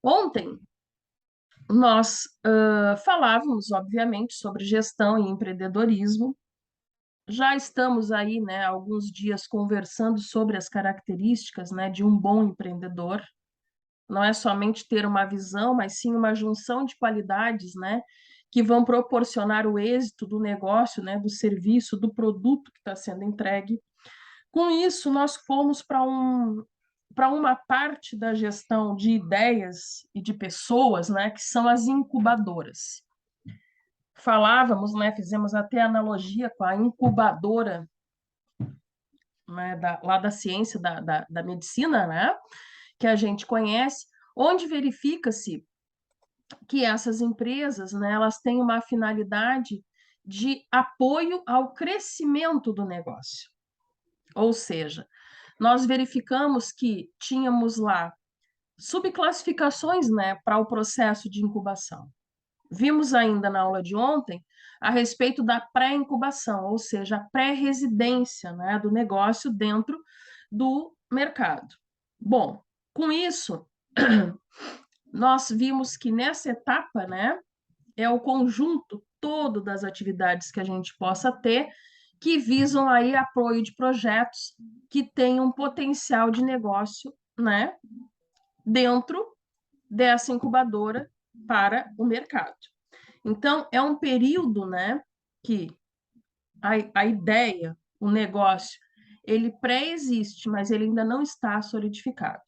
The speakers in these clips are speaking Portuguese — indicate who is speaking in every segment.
Speaker 1: Ontem nós falávamos, obviamente, sobre gestão e empreendedorismo. Já estamos aí, né, alguns dias conversando sobre as características, né, de um bom empreendedor. Não é somente ter uma visão, mas sim uma junção de qualidades, né, que vão proporcionar o êxito do negócio, né, do serviço, do produto que está sendo entregue. Com isso, nós fomos para uma parte da gestão de ideias e de pessoas, né, que são as incubadoras. Falávamos, né, fizemos até analogia com a incubadora, né, lá da ciência, da medicina, né, que a gente conhece, onde verifica-se que essas empresas, né, elas têm uma finalidade de apoio ao crescimento do negócio. Ou seja, nós verificamos que tínhamos lá subclassificações, né, para o processo de incubação. Vimos ainda na aula de ontem a respeito da pré-incubação, ou seja, a pré-residência, né, do negócio dentro do mercado. Bom, com isso, nós vimos que nessa etapa, né, é o conjunto todo das atividades que a gente possa ter que visam aí apoio de projetos que tenham um potencial de negócio, né, dentro dessa incubadora para o mercado. Então, é um período, né, que a ideia, o negócio, ele pré-existe, mas ele ainda não está solidificado.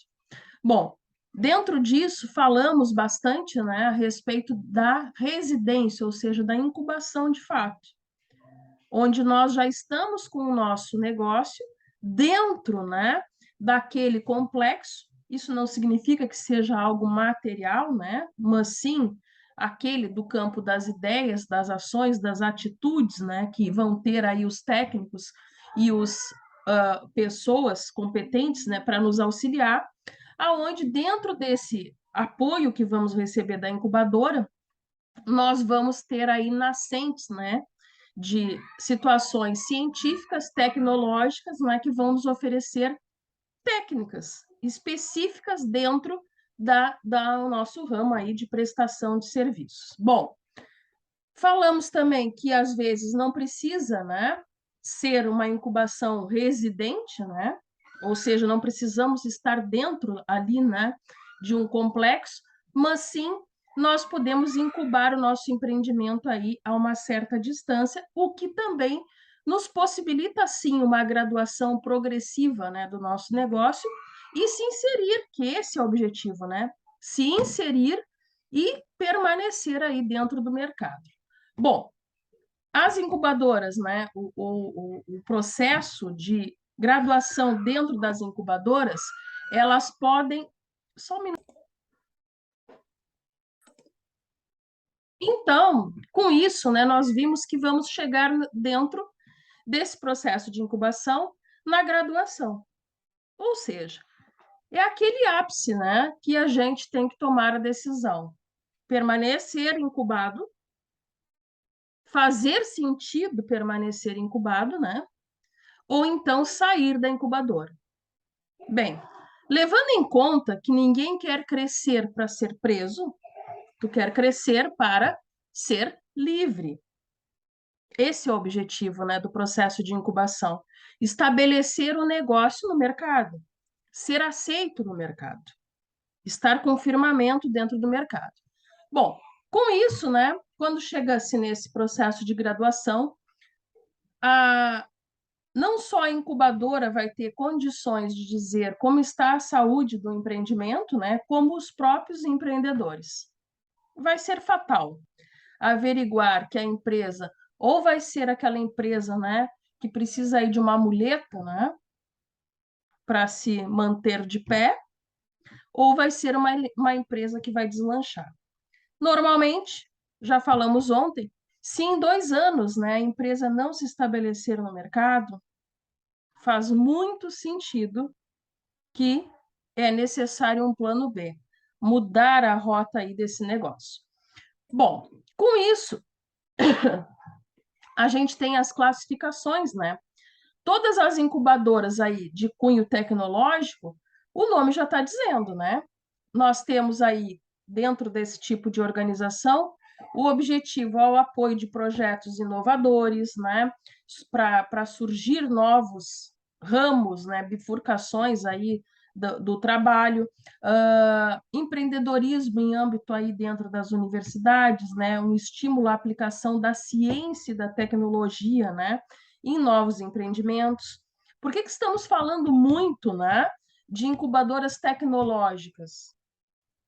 Speaker 1: Bom, dentro disso, falamos bastante, né, a respeito da residência, ou seja, da incubação de fato, onde nós já estamos com o nosso negócio dentro, né, daquele complexo. Isso não significa que seja algo material, né, mas sim aquele do campo das ideias, das ações, das atitudes, né, que vão ter aí os técnicos e os pessoas competentes, né, para nos auxiliar, aonde dentro desse apoio que vamos receber da incubadora, nós vamos ter aí nascentes, né, de situações científicas, tecnológicas, não é, que vão nos oferecer técnicas específicas dentro da nosso ramo aí de prestação de serviços. Bom, falamos também que às vezes não precisa, né, ser uma incubação residente, né? Ou seja, não precisamos estar dentro ali, né, de um complexo, mas sim nós podemos incubar o nosso empreendimento aí a uma certa distância, o que também nos possibilita sim uma graduação progressiva, né, do nosso negócio e se inserir, que esse é o objetivo, né? Se inserir e permanecer aí dentro do mercado. Bom, as incubadoras, né, o processo de graduação dentro das incubadoras, elas podem. Só um minuto. Então, com isso, né, nós vimos que vamos chegar dentro desse processo de incubação na graduação. Ou seja, é aquele ápice, né, que a gente tem que tomar a decisão. Permanecer incubado, fazer sentido permanecer incubado, né? Ou então sair da incubadora. Bem, levando em conta que ninguém quer crescer para ser preso, tu quer crescer para ser livre. Esse é o objetivo, né, do processo de incubação. Estabelecer o negócio no mercado, ser aceito no mercado, estar com firmamento dentro do mercado. Bom, com isso, né, quando chega-se nesse processo de graduação, não só a incubadora vai ter condições de dizer como está a saúde do empreendimento, né, como os próprios empreendedores. Vai ser fatal averiguar que a empresa ou vai ser aquela empresa, né, que precisa aí de uma muleta, né, para se manter de pé, ou vai ser uma empresa que vai deslanchar. Normalmente, já falamos ontem, se em 2 anos, né, a empresa não se estabelecer no mercado, faz muito sentido que é necessário um plano B, mudar a rota aí desse negócio. Bom, com isso, a gente tem as classificações, né? Todas as incubadoras aí de cunho tecnológico O nome já está dizendo, né? Nós temos aí, dentro desse tipo de organização, o objetivo é o apoio de projetos inovadores, né? Para surgir novos ramos, né? Bifurcações aí do trabalho, empreendedorismo em âmbito aí dentro das universidades, né? Um estímulo à aplicação da ciência e da tecnologia, né? Em novos empreendimentos. Por que estamos falando muito, né? De incubadoras tecnológicas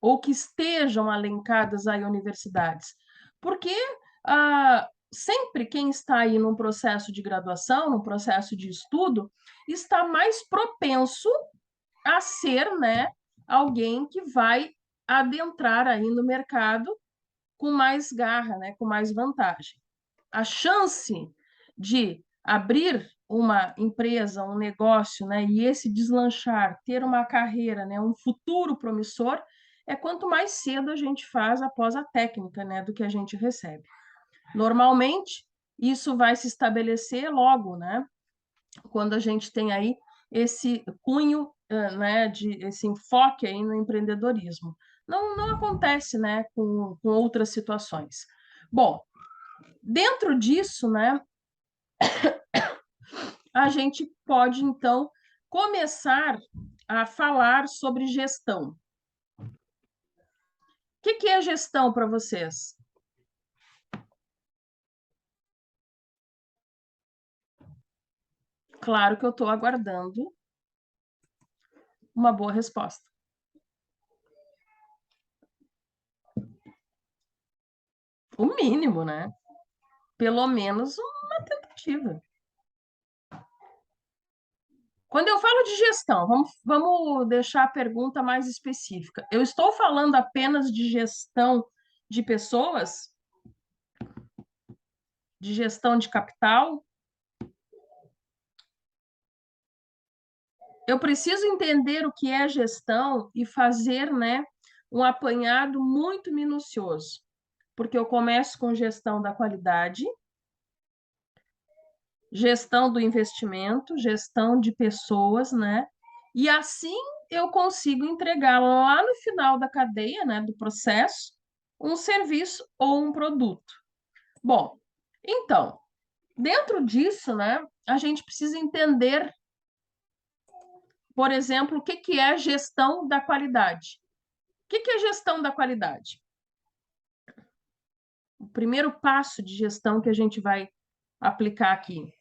Speaker 1: ou que estejam alencadas aí universidades. Porque sempre quem está aí num processo de graduação, num processo de estudo, está mais propenso a ser, né, alguém que vai adentrar aí no mercado com mais garra, né, com mais vantagem. A chance de abrir uma empresa, um negócio, né, e esse deslanchar, ter uma carreira, né, um futuro promissor, é quanto mais cedo a gente faz após a técnica, né, do que a gente recebe. Normalmente, isso vai se estabelecer logo, né, quando a gente tem aí esse cunho, né, esse enfoque aí no empreendedorismo. Não acontece, né, com outras situações. Bom, dentro disso, né, a gente pode, então, começar a falar sobre gestão. O que é gestão para vocês? Claro que eu estou aguardando uma boa resposta. O mínimo, né? Pelo menos uma tentativa. Quando eu falo de gestão, vamos deixar a pergunta mais específica. Eu estou falando apenas de gestão de pessoas, de gestão de capital? Eu preciso entender o que é gestão e fazer, né, um apanhado muito minucioso, porque eu começo com gestão da qualidade, gestão do investimento, gestão de pessoas, né? E assim eu consigo entregar lá no final da cadeia, né, do processo, um serviço ou um produto. Bom, então, dentro disso, né, a gente precisa entender, por exemplo, o que é gestão da qualidade. O que é gestão da qualidade? O primeiro passo de gestão que a gente vai aplicar aqui.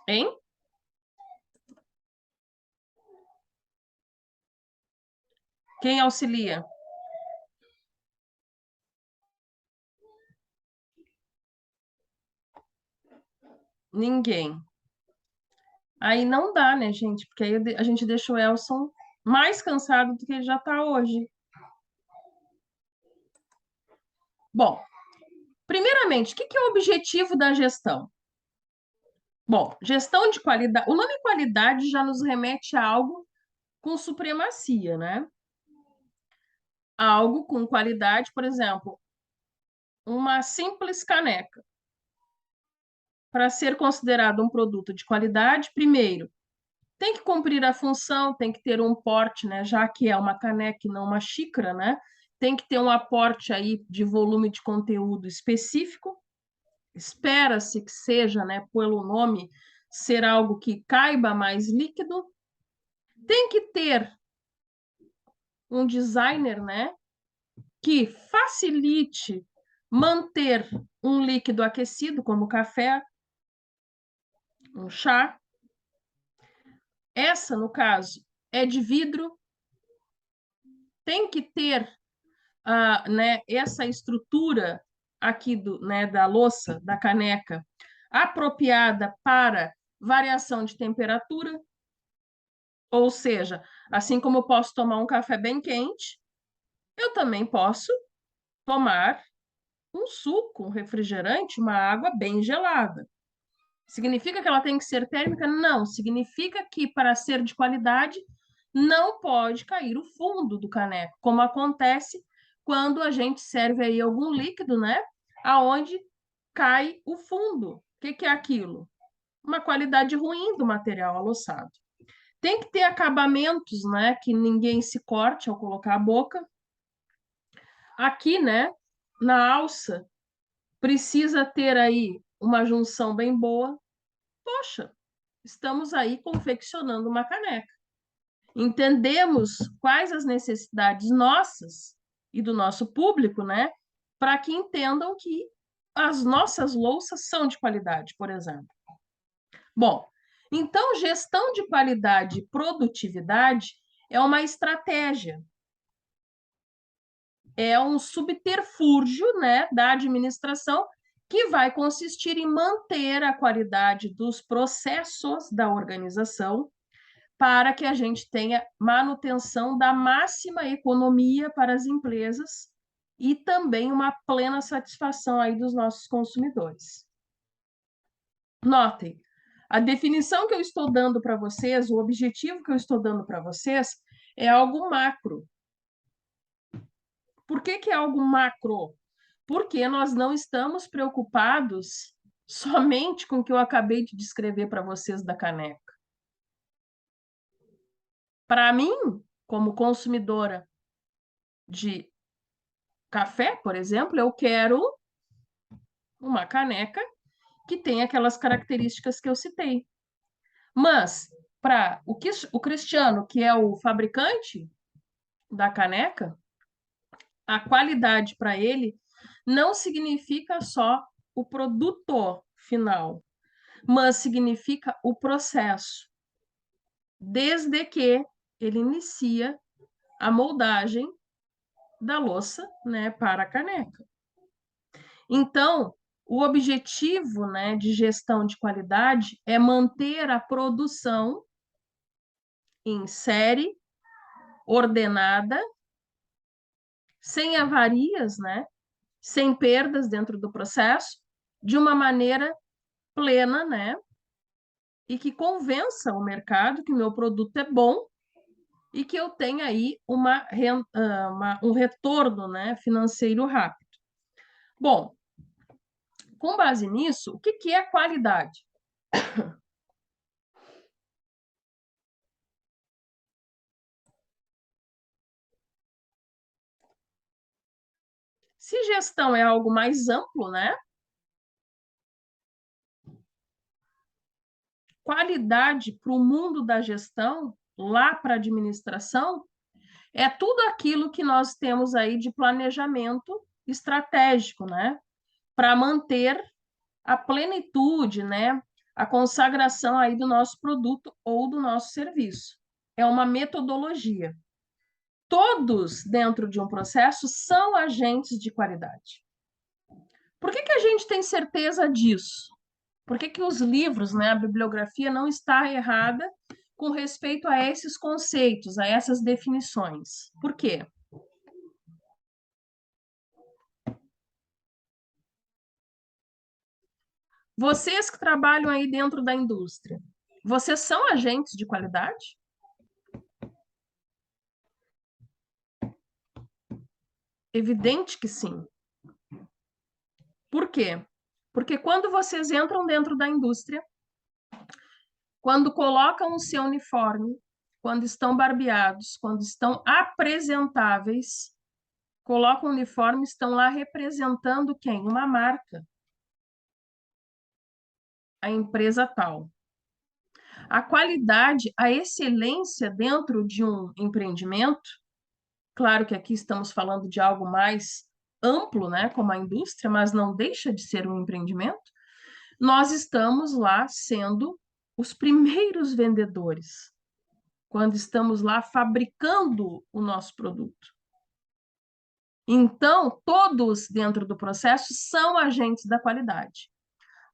Speaker 1: Hein? Quem auxilia? Ninguém. Aí não dá, né, gente? Porque aí a gente deixa o Elson mais cansado do que ele já está hoje. Bom, primeiramente, o que é o objetivo da gestão? Bom, gestão de qualidade. O nome qualidade já nos remete a algo com supremacia, né? Algo com qualidade, por exemplo, uma simples caneca. Para ser considerado um produto de qualidade, primeiro, tem que cumprir a função, tem que ter um porte, né? Já que é uma caneca e não uma xícara, né? Tem que ter um aporte aí de volume de conteúdo específico. Espera-se que seja, né, pelo nome, ser algo que caiba mais líquido. Tem que ter um designer, né, que facilite manter um líquido aquecido, como café, um chá. Essa, no caso, é de vidro. Tem que ter né, essa estrutura aqui né, da louça, da caneca, apropriada para variação de temperatura, ou seja, assim como eu posso tomar um café bem quente, eu também posso tomar um suco, um refrigerante, uma água bem gelada. Significa que ela tem que ser térmica? Não. Significa que, para ser de qualidade, não pode cair o fundo do caneco, como acontece quando a gente serve aí algum líquido, né? Aonde cai o fundo. O que é aquilo? uma qualidade ruim do material aloçado. Tem que ter acabamentos, né, que ninguém se corte ao colocar a boca. Aqui, né, na alça, precisa ter aí uma junção bem boa. Poxa, estamos aí confeccionando uma caneca. Entendemos quais as necessidades nossas e do nosso público, né, para que entendam que as nossas louças são de qualidade, por exemplo. Bom, então gestão de qualidade e produtividade é uma estratégia, é um subterfúgio, né, da administração que vai consistir em manter a qualidade dos processos da organização para que a gente tenha manutenção da máxima economia para as empresas e também uma plena satisfação aí dos nossos consumidores. Notem, a definição que eu estou dando para vocês, o objetivo que eu estou dando para vocês é algo macro. Por que é algo macro? Porque nós não estamos preocupados somente com o que eu acabei de descrever para vocês da caneca. Para mim, como consumidora de café, por exemplo, eu quero uma caneca que tenha aquelas características que eu citei. Mas, para o Cristiano, que é o fabricante da caneca, a qualidade para ele não significa só o produto final, mas significa o processo, desde que ele inicia a moldagem da louça, né, para a caneca. Então, o objetivo, né, de gestão de qualidade é manter a produção em série, ordenada, sem avarias, né, sem perdas dentro do processo, de uma maneira plena, né, e que convença o mercado que o meu produto é bom e que eu tenha aí um retorno, né, financeiro rápido. Bom, com base nisso, o que é qualidade? Se gestão é algo mais amplo, né? Qualidade para o mundo da gestão, lá para a administração, é tudo aquilo que nós temos aí de planejamento estratégico, né? Para manter a plenitude, né? A consagração aí do nosso produto ou do nosso serviço. É uma metodologia. Todos dentro de um processo são agentes de qualidade. Por que a gente tem certeza disso? Por que os livros, né, a bibliografia não está errada com respeito a esses conceitos, a essas definições? Por quê? Vocês que trabalham aí dentro da indústria, vocês são agentes de qualidade? Evidente que sim. Por quê? Porque quando vocês entram dentro da indústria, quando colocam o seu uniforme, quando estão barbeados, quando estão apresentáveis, colocam o uniforme, estão lá representando quem? Uma marca, a empresa tal. A qualidade, a excelência dentro de um empreendimento, claro que aqui estamos falando de algo mais amplo, né, como a indústria, mas não deixa de ser um empreendimento. Nós estamos lá sendo os primeiros vendedores, quando estamos lá fabricando o nosso produto. Então, todos dentro do processo são agentes da qualidade.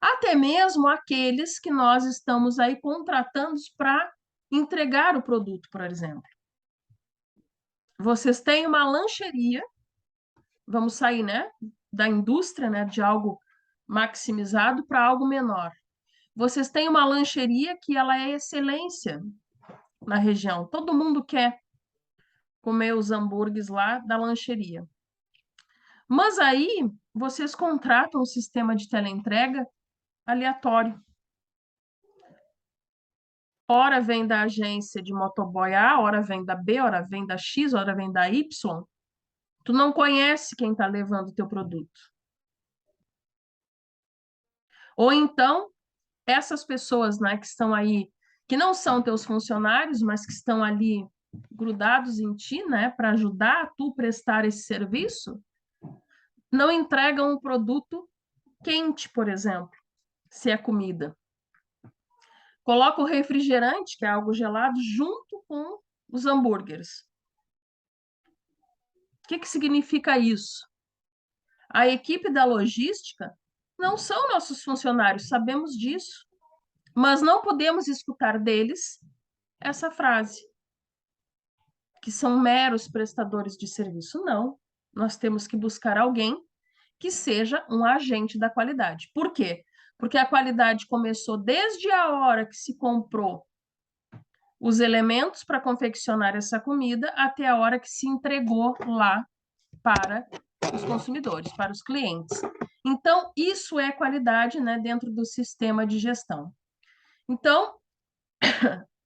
Speaker 1: Até mesmo aqueles que nós estamos aí contratando para entregar o produto, por exemplo. Vocês têm uma lancheria, vamos sair, né, da indústria, né, de algo maximizado para algo menor. Vocês têm uma lancheria que ela é excelência na região. Todo mundo quer comer os hambúrgueres lá da lancheria. Mas aí vocês contratam um sistema de teleentrega aleatório. Hora vem da agência de motoboy A, hora vem da B, hora vem da X, hora vem da Y. Tu não conhece quem está levando o teu produto. Ou então, essas pessoas, né, que estão aí, que não são teus funcionários, mas que estão ali grudados em ti, né, para ajudar a tu prestar esse serviço, não entregam um produto quente, por exemplo, se é comida. Coloca o refrigerante, que é algo gelado, junto com os hambúrgueres. O que que significa isso? A equipe da logística não são nossos funcionários, sabemos disso, mas não podemos escutar deles essa frase, que são meros prestadores de serviço. Não, nós temos que buscar alguém que seja um agente da qualidade. Por quê? Porque a qualidade começou desde a hora que se comprou os elementos para confeccionar essa comida até a hora que se entregou lá para os consumidores, para os clientes. Então, isso é qualidade, né, dentro do sistema de gestão. Então,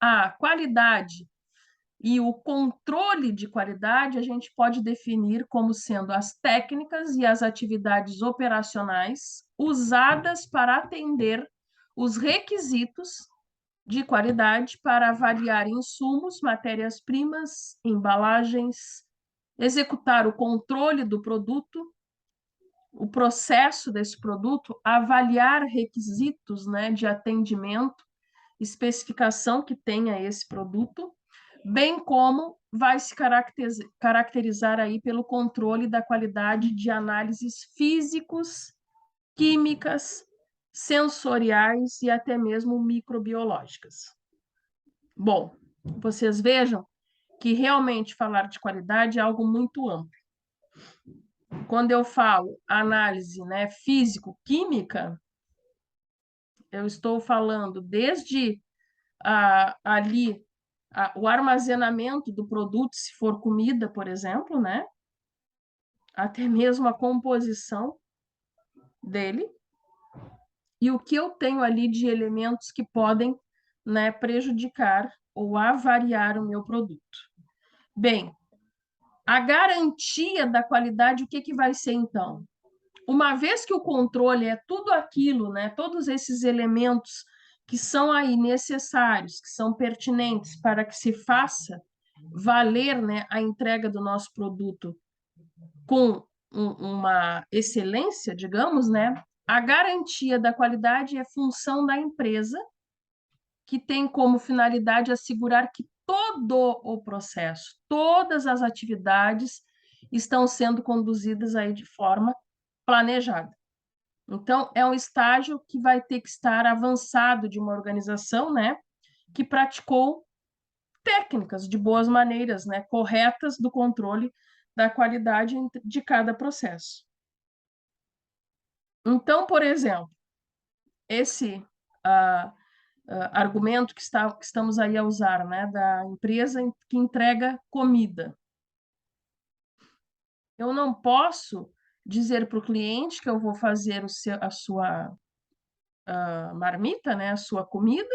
Speaker 1: a qualidade e o controle de qualidade a gente pode definir como sendo as técnicas e as atividades operacionais usadas para atender os requisitos de qualidade para avaliar insumos, matérias-primas, embalagens, executar o controle do produto, o processo desse produto, avaliar requisitos, né, de atendimento, especificação que tenha esse produto, bem como vai se caracterizar aí pelo controle da qualidade de análises físicos, químicas, sensoriais e até mesmo microbiológicas. Bom, vocês vejam que realmente falar de qualidade é algo muito amplo. Quando eu falo análise, né, físico-química, eu estou falando desde ali o armazenamento do produto, se for comida, por exemplo, né, até mesmo a composição dele, e o que eu tenho ali de elementos que podem, né, prejudicar ou avariar o meu produto. Bem, a garantia da qualidade, o que que vai ser então? Uma vez que o controle é tudo aquilo, né, todos esses elementos que são aí necessários, que são pertinentes para que se faça valer, né, a entrega do nosso produto com uma excelência, digamos, né, a garantia da qualidade é função da empresa, que tem como finalidade assegurar que todo o processo, todas as atividades estão sendo conduzidas aí de forma planejada. Então, é um estágio que vai ter que estar avançado de uma organização, né, que praticou técnicas de boas maneiras, né, corretas do controle da qualidade de cada processo. Então, por exemplo, esse argumento que estamos aí a usar, né, da empresa que entrega comida. Eu não posso dizer para o cliente que eu vou fazer a sua marmita, né, a sua comida,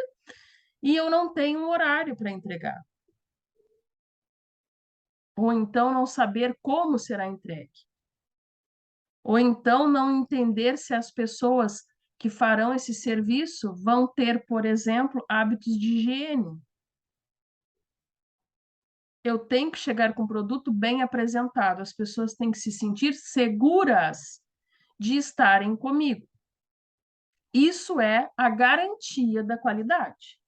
Speaker 1: e eu não tenho um horário para entregar. Ou então não saber como será entregue. Ou então não entender se as pessoas que farão esse serviço vão ter, por exemplo, hábitos de higiene. Eu tenho que chegar com o produto bem apresentado, as pessoas têm que se sentir seguras de estarem comigo. Isso é a garantia da qualidade.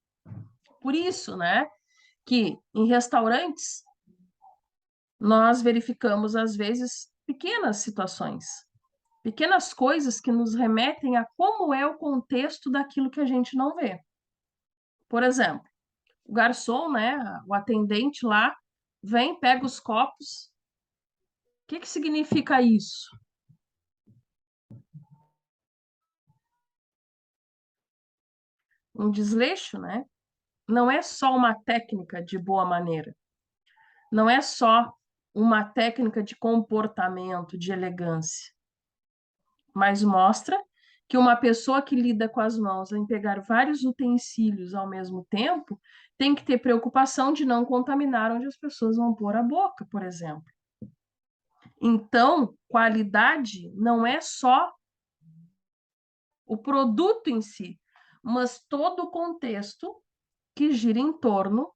Speaker 1: Por isso, né, que em restaurantes nós verificamos às vezes pequenas situações, pequenas coisas que nos remetem a como é o contexto daquilo que a gente não vê. Por exemplo, o garçom, né, o atendente lá, vem, pega os copos. O que que significa isso? Um desleixo, né? Não é só uma técnica de boa maneira, não é só uma técnica de comportamento, de elegância, mas mostra que uma pessoa que lida com as mãos em pegar vários utensílios ao mesmo tempo tem que ter preocupação de não contaminar onde as pessoas vão pôr a boca, por exemplo. Então, qualidade não é só o produto em si, mas todo o contexto que gira em torno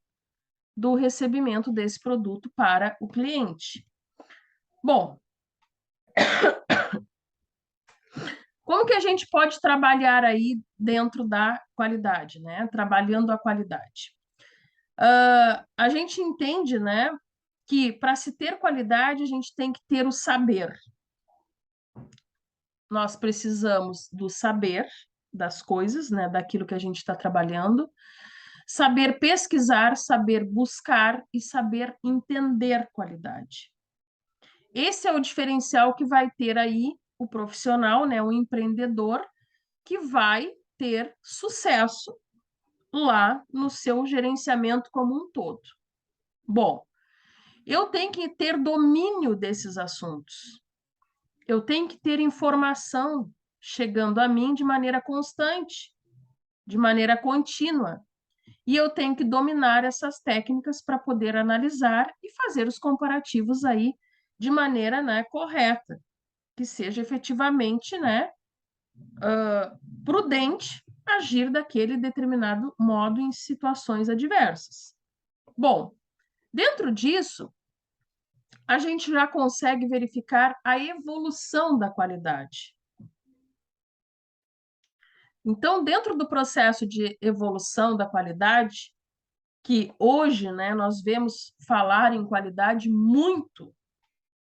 Speaker 1: do recebimento desse produto para o cliente. Bom, como que a gente pode trabalhar aí dentro da qualidade, né? Trabalhando a qualidade. A gente entende, né, que para se ter qualidade, a gente tem que ter o saber. Nós precisamos do saber das coisas, né, daquilo que a gente está trabalhando, saber pesquisar, saber buscar e saber entender qualidade. Esse é o diferencial que vai ter aí o profissional, né, o empreendedor, que vai ter sucesso lá no seu gerenciamento como um todo. Bom, eu tenho que ter domínio desses assuntos. Eu tenho que ter informação chegando a mim de maneira constante, de maneira contínua. E eu tenho que dominar essas técnicas para poder analisar e fazer os comparativos aí de maneira, né, correta, que seja efetivamente, né, prudente agir daquele determinado modo em situações adversas. Bom, dentro disso, a gente já consegue verificar a evolução da qualidade. Então, dentro do processo de evolução da qualidade, que hoje, né, nós vemos falar em qualidade muito,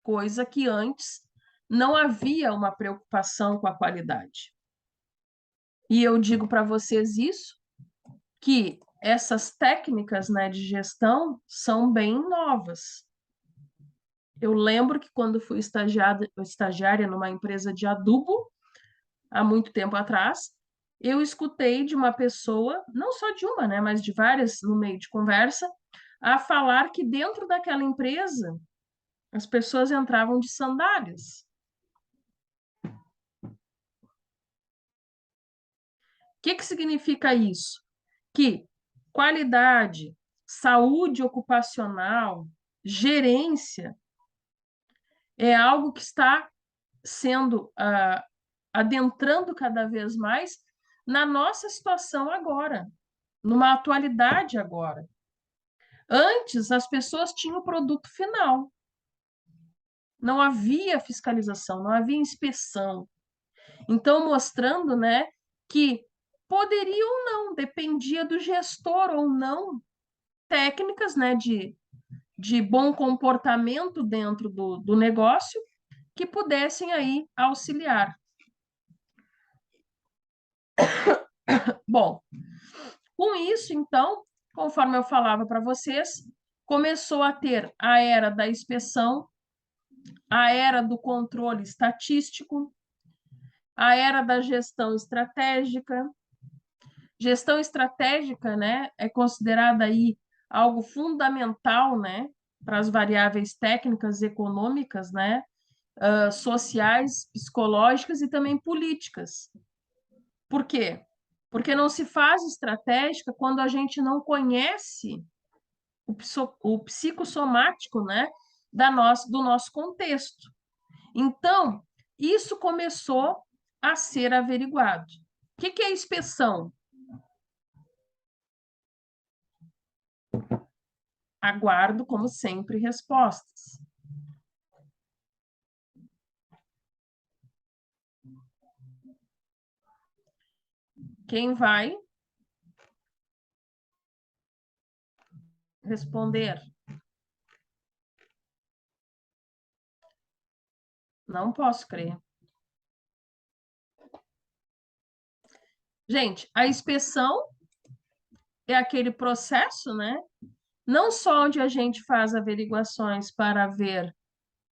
Speaker 1: coisa que antes não havia uma preocupação com a qualidade. E eu digo para vocês isso, que essas técnicas, né, de gestão são bem novas. Eu lembro que quando fui estagiária numa empresa de adubo, há muito tempo atrás, eu escutei de uma pessoa, não só de uma, né, mas de várias no meio de conversa, a falar que dentro daquela empresa as pessoas entravam de sandálias. O que significa isso? Que qualidade, saúde ocupacional, gerência é algo que está sendo adentrando cada vez mais na nossa situação agora, numa atualidade agora. Antes, as pessoas tinham o produto final. Não havia fiscalização, não havia inspeção. Então, mostrando, né, que poderia ou não, dependia do gestor ou não, técnicas, né, de bom comportamento dentro do negócio que pudessem aí auxiliar. Bom, com isso, então, conforme eu falava para vocês, começou a ter a era da inspeção, a era do controle estatístico, a era da gestão estratégica. Gestão estratégica, né, é considerada aí algo fundamental, né, para as variáveis técnicas, econômicas, né, sociais, psicológicas e também políticas. Por quê? Porque não se faz estratégica quando a gente não conhece o psicossomático, né, do nosso contexto. Então, isso começou a ser averiguado. O que é inspeção? Aguardo, como sempre, respostas. Quem vai responder? Não posso crer. Gente, a inspeção é aquele processo, né? Não só onde a gente faz averiguações para ver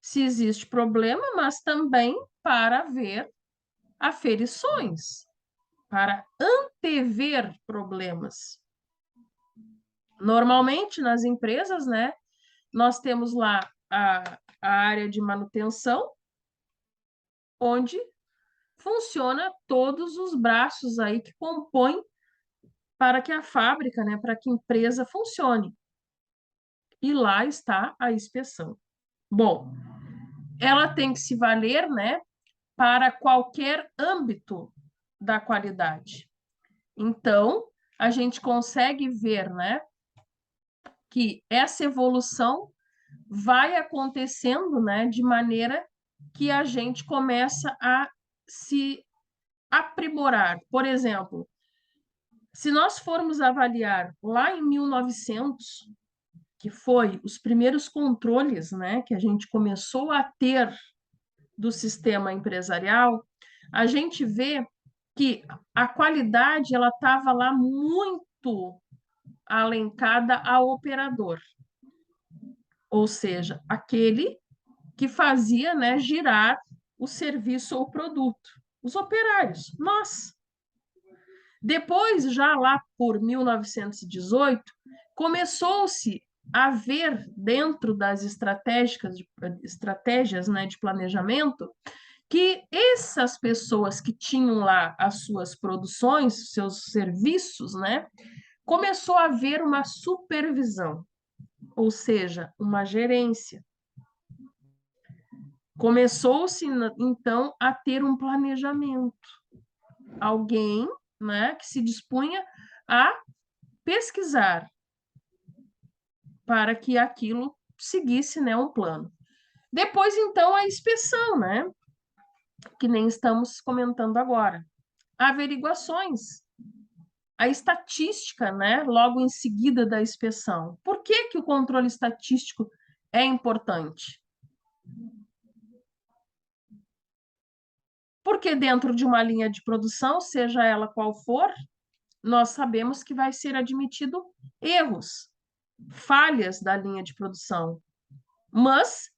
Speaker 1: se existe problema, mas também para ver aferições, para antever problemas. Normalmente, nas empresas, né, nós temos lá a área de manutenção, onde funciona todos os braços aí que compõem para que a fábrica, né, para que a empresa funcione. E lá está a inspeção. Bom, ela tem que se valer, né, para qualquer âmbito da qualidade. Então, a gente consegue ver, né, que essa evolução vai acontecendo, né, de maneira que a gente começa a se aprimorar. Por exemplo, se nós formos avaliar lá em 1900, que foi os primeiros controles, né, que a gente começou a ter do sistema empresarial, a gente vê que a qualidade ela estava lá muito alencada ao operador, ou seja, aquele que fazia, né, girar o serviço ou produto, os operários, nós. Depois, já lá por 1918, começou-se a ver dentro das estratégias, né, de planejamento que essas pessoas que tinham lá as suas produções, seus serviços, né, começou a haver uma supervisão, ou seja, uma gerência. Começou-se, então, a ter um planejamento. Alguém, né, que se dispunha a pesquisar para que aquilo seguisse, né, um plano. Depois, então, a inspeção, né, que nem estamos comentando agora. Averiguações, a estatística, né, logo em seguida da inspeção. Por que que o controle estatístico é importante? Porque dentro de uma linha de produção, seja ela qual for, nós sabemos que vai ser admitido erros, falhas da linha de produção. Mas,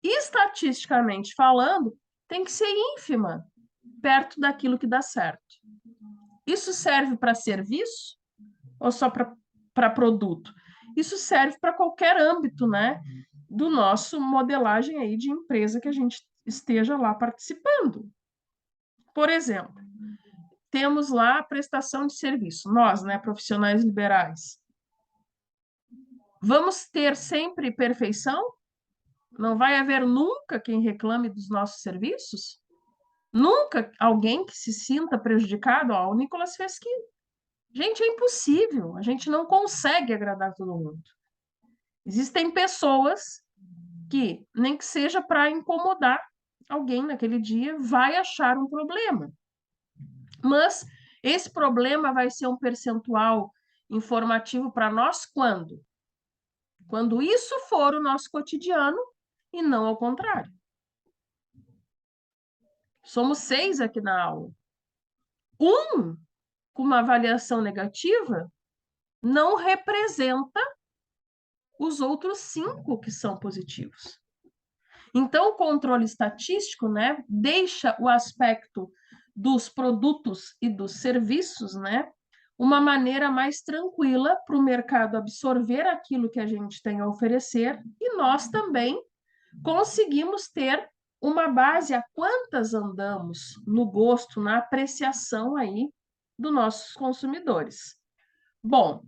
Speaker 1: estatisticamente falando, tem que ser ínfima, perto daquilo que dá certo. Isso serve para serviço ou só para produto? Isso serve para qualquer âmbito, né, do nosso modelagem aí de empresa que a gente esteja lá participando. Por exemplo, temos lá a prestação de serviço, nós, né, profissionais liberais. Vamos ter sempre perfeição? Não vai haver nunca quem reclame dos nossos serviços? Nunca alguém que se sinta prejudicado? Ó, o Nicolas fez que. Gente, é impossível. A gente não consegue agradar todo mundo. Existem pessoas que, nem que seja para incomodar alguém naquele dia, vai achar um problema. Mas esse problema vai ser um percentual informativo para nós quando? Quando isso for o nosso cotidiano e não ao contrário. Somos 6 aqui na aula. Um com uma avaliação negativa não representa os outros 5 que são positivos. Então, o controle estatístico, né, deixa o aspecto dos produtos e dos serviços, né, uma maneira mais tranquila para o mercado absorver aquilo que a gente tem a oferecer e nós também conseguimos ter uma base a quantas andamos no gosto, na apreciação aí dos nossos consumidores. Bom,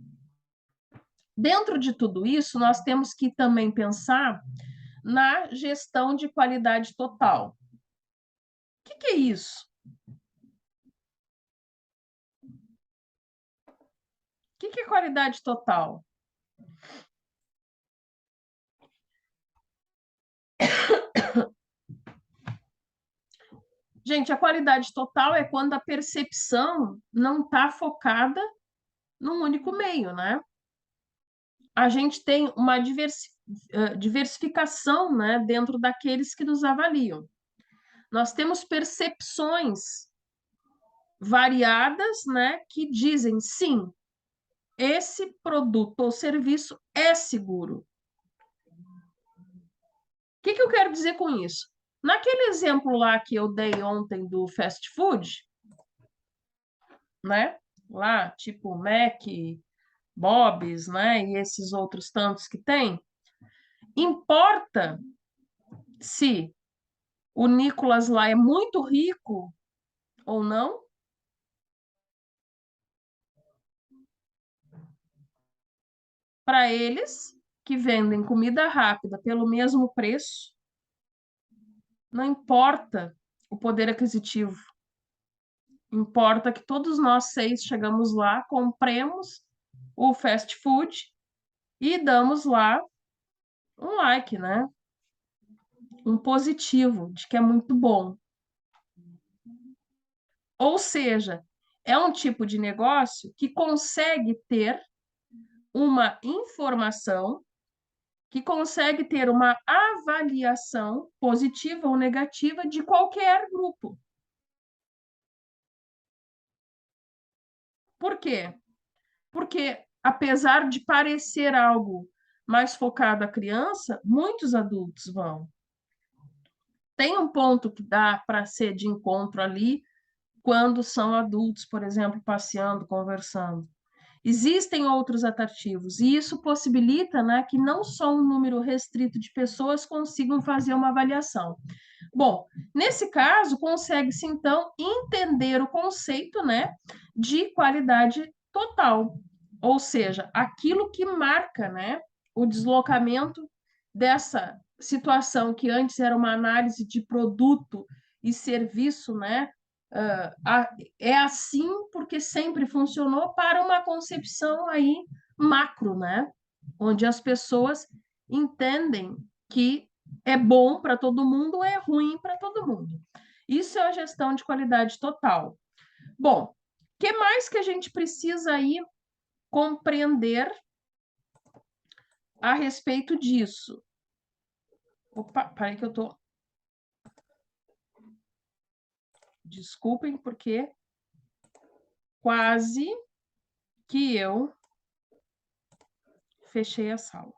Speaker 1: dentro de tudo isso, nós temos que também pensar na gestão de qualidade total. O que é isso? O que é qualidade total? Gente, a qualidade total é quando a percepção não está focada num único meio, né? A gente tem uma diversificação, né, dentro daqueles que nos avaliam. Nós temos percepções variadas, né, que dizem sim, esse produto ou serviço é seguro. O que eu quero dizer com isso? Naquele exemplo lá que eu dei ontem do fast food, né? Lá, tipo Mac, Bob's, né? E esses outros tantos que tem. Importa se o Nicolas lá é muito rico ou não? Para eles que vendem comida rápida pelo mesmo preço, não importa o poder aquisitivo, importa que todos nós seis chegamos lá, compremos o fast food e damos lá um like, né? Um positivo de que é muito bom. Ou seja, é um tipo de negócio que consegue ter uma informação, que consegue ter uma avaliação positiva ou negativa de qualquer grupo. Por quê? Porque, apesar de parecer algo mais focado à criança, muitos adultos vão. Tem um ponto que dá para ser de encontro ali quando são adultos, por exemplo, passeando, conversando. Existem outros atrativos, e isso possibilita, né, que não só um número restrito de pessoas consigam fazer uma avaliação. Bom, nesse caso, consegue-se então entender o conceito, né, de qualidade total, ou seja, aquilo que marca, né, o deslocamento dessa situação que antes era uma análise de produto e serviço, né, é assim porque sempre funcionou para uma concepção aí macro, né, onde as pessoas entendem que é bom para todo mundo ou é ruim para todo mundo. Isso é a gestão de qualidade total. Bom, o que mais que a gente precisa aí compreender a respeito disso? Opa, peraí que eu tô. Desculpem, porque quase que eu fechei a sala.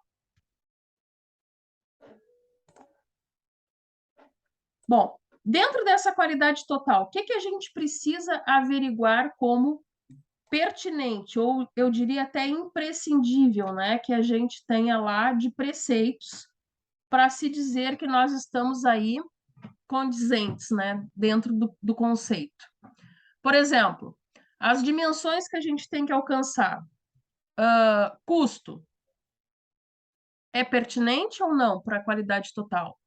Speaker 1: Bom, dentro dessa qualidade total, o que que a gente precisa averiguar como pertinente, ou eu diria até imprescindível, né, que a gente tenha lá de preceitos para se dizer que nós estamos aí condizentes, né, dentro do conceito. Por exemplo, as dimensões que a gente tem que alcançar. Custo é pertinente ou não para a qualidade total?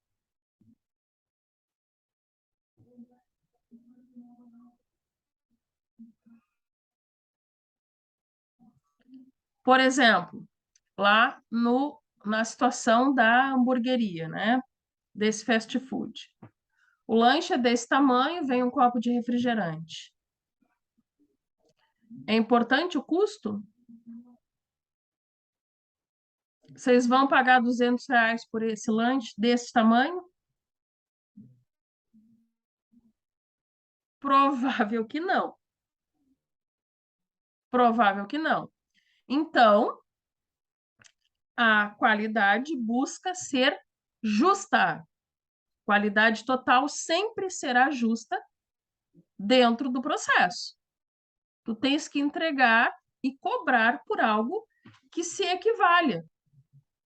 Speaker 1: Por exemplo, lá no, na situação da hamburgueria, né, desse fast food. O lanche é desse tamanho, vem um copo de refrigerante. É importante o custo? Vocês vão pagar R$ 200 por esse lanche desse tamanho? Provável que não. Provável que não. Então, a qualidade busca ser justa. Qualidade total sempre será justa dentro do processo. Tu tens que entregar e cobrar por algo que se equivalha,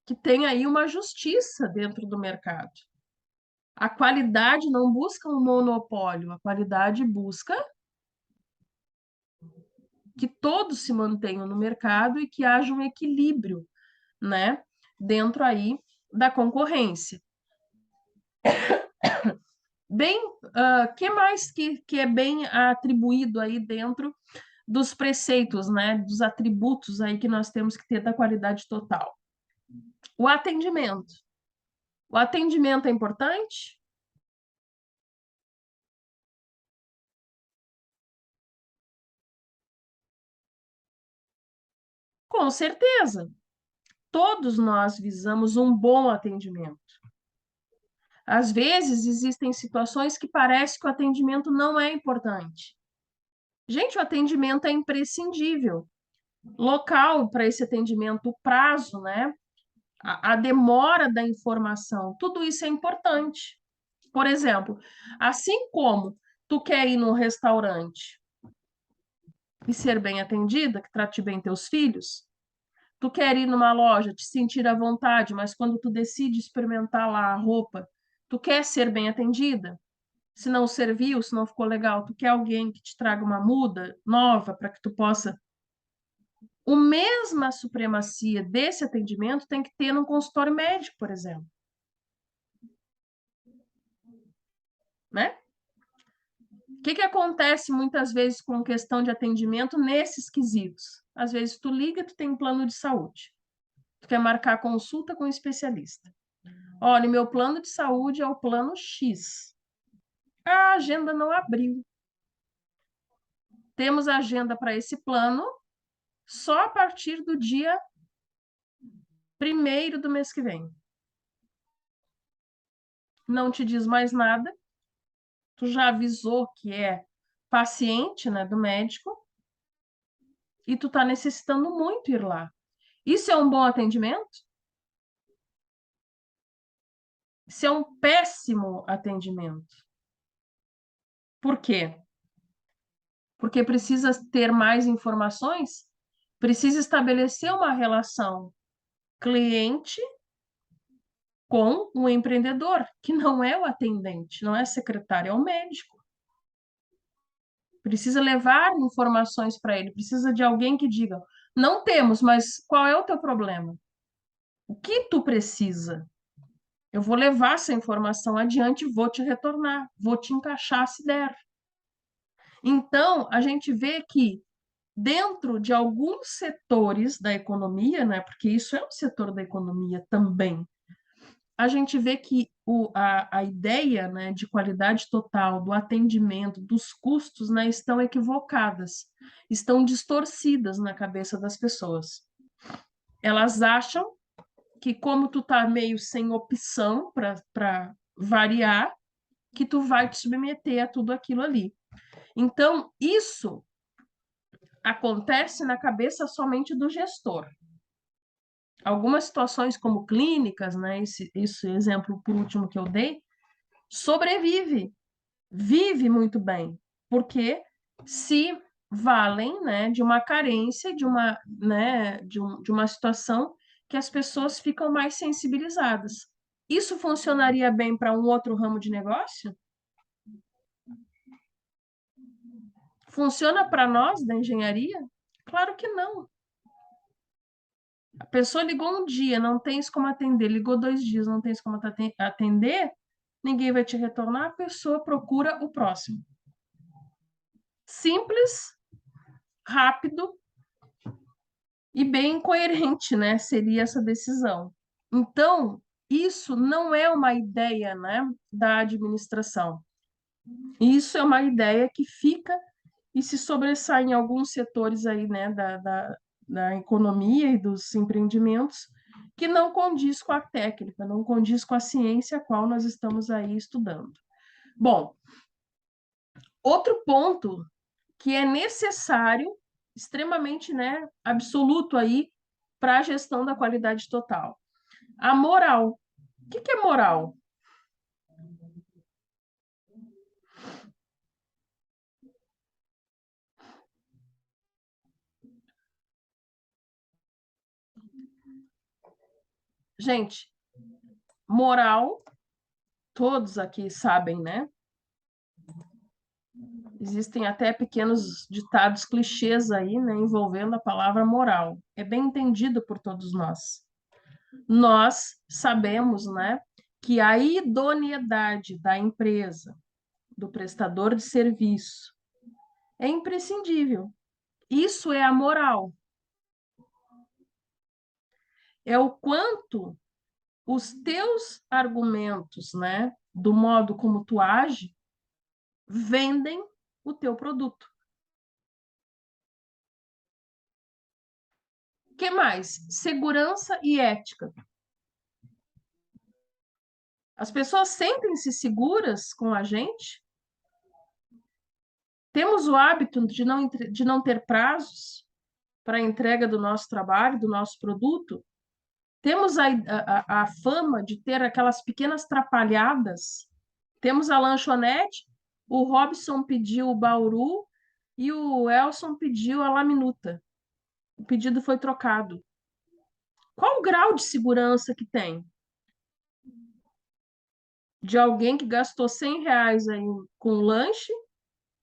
Speaker 1: que tem aí uma justiça dentro do mercado. A qualidade não busca um monopólio, a qualidade busca que todos se mantenham no mercado e que haja um equilíbrio, né, dentro aí da concorrência. Bem, que mais que é bem atribuído aí dentro dos preceitos, né, dos atributos aí que nós temos que ter da qualidade total? O atendimento. O atendimento é importante? Com certeza. Todos nós visamos um bom atendimento. Às vezes, existem situações que parece que o atendimento não é importante. Gente, o atendimento é imprescindível. Local para esse atendimento, o prazo, né? A demora da informação, tudo isso é importante. Por exemplo, assim como tu quer ir num restaurante e ser bem atendida, que trate bem teus filhos, tu quer ir numa loja, te sentir à vontade, mas quando tu decide experimentar lá a roupa, tu quer ser bem atendida? Se não serviu, se não ficou legal, tu quer alguém que te traga uma muda nova para que tu possa. A mesma supremacia desse atendimento tem que ter no consultório médico, por exemplo, né? O que que acontece muitas vezes com questão de atendimento nesses quesitos? Às vezes tu liga, tu tem um plano de saúde. Tu quer marcar consulta com um especialista. Olha, meu plano de saúde é o plano X. A agenda não abriu. Temos agenda para esse plano só a partir do dia 1º do mês que vem. Não te diz mais nada. Tu já avisou que é paciente, né, do médico e tu tá necessitando muito ir lá. Isso é um bom atendimento? Isso é um péssimo atendimento. Por quê? Porque precisa ter mais informações, precisa estabelecer uma relação cliente com o empreendedor, que não é o atendente, não é secretário, é o médico. Precisa levar informações para ele, precisa de alguém que diga: não temos, mas qual é o teu problema? O que tu precisa? Eu vou levar essa informação adiante, vou te retornar, vou te encaixar se der. Então, a gente vê que dentro de alguns setores da economia, né, porque isso é um setor da economia também, a gente vê que a ideia, né, de qualidade total, do atendimento, dos custos, né, estão equivocadas, estão distorcidas na cabeça das pessoas. Elas acham que como tu tá meio sem opção para variar, que tu vai te submeter a tudo aquilo ali. Então, isso acontece na cabeça somente do gestor. Algumas situações como clínicas, né, esse exemplo por último que eu dei, sobrevive, vive muito bem, porque se valem, né, de uma carência, de uma, né, de uma situação que as pessoas ficam mais sensibilizadas. Isso funcionaria bem para um outro ramo de negócio? Funciona para nós da engenharia? Claro que não. A pessoa ligou um dia, não tens como atender, ligou 2 dias, não tens como atender, ninguém vai te retornar, a pessoa procura o próximo. Simples, rápido e bem coerente, né? Seria essa decisão. Então, isso não é uma ideia, né, da administração. Isso é uma ideia que fica e se sobressai em alguns setores aí, né, da economia e dos empreendimentos, que não condiz com a técnica, não condiz com a ciência a qual nós estamos aí estudando. Bom, outro ponto que é necessário, extremamente, né, absoluto aí para a gestão da qualidade total. A moral. O que é moral? Gente, moral, todos aqui sabem, né? Existem até pequenos ditados clichês aí, né, envolvendo a palavra moral. É bem entendido por todos nós. Nós sabemos, né, que a idoneidade da empresa, do prestador de serviço, é imprescindível. Isso é a moral. É o quanto os teus argumentos, né, do modo como tu age, vendem o teu produto. O que mais? Segurança e ética. As pessoas sentem-se seguras com a gente? Temos o hábito de não ter prazos para a entrega do nosso trabalho, do nosso produto? Temos a fama de ter aquelas pequenas trapalhadas? Temos a lanchonete, o Robson pediu o bauru e o Elson pediu a laminuta. O pedido foi trocado. Qual o grau de segurança que tem? de alguém que gastou R$ 100 aí com lanche,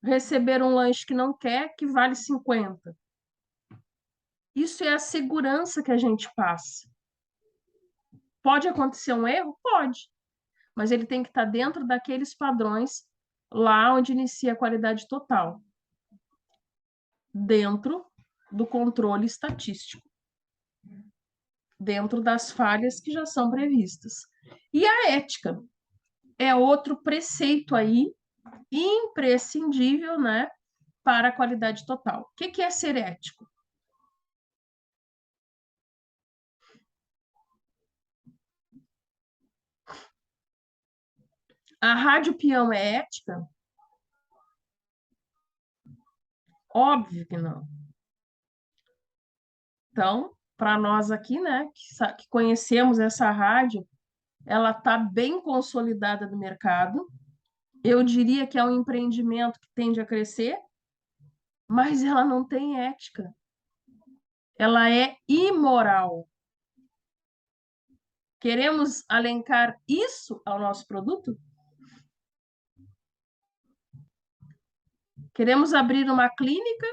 Speaker 1: receber um lanche que não quer, que vale 50. Isso é a segurança que a gente passa. Pode acontecer um erro? Pode, mas ele tem que estar dentro daqueles padrões lá onde inicia a qualidade total, dentro do controle estatístico, dentro das falhas que já são previstas. E a ética é outro preceito aí imprescindível, né, para a qualidade total. O que é ser ético? A rádio peão é ética? Óbvio que não. Então, para nós aqui, né, que conhecemos essa rádio, ela está bem consolidada no mercado. Eu diria que é um empreendimento que tende a crescer, mas ela não tem ética. Ela é imoral. Queremos alencar isso ao nosso produto? Queremos abrir uma clínica,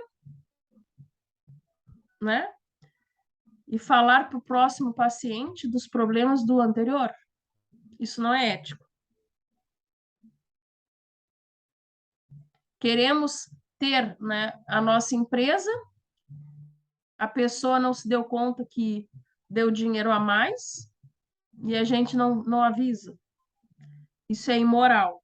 Speaker 1: né? E falar para o próximo paciente dos problemas do anterior? Isso não é ético. Queremos ter, né, a nossa empresa, a pessoa não se deu conta que deu dinheiro a mais e a gente não avisa. Isso é imoral.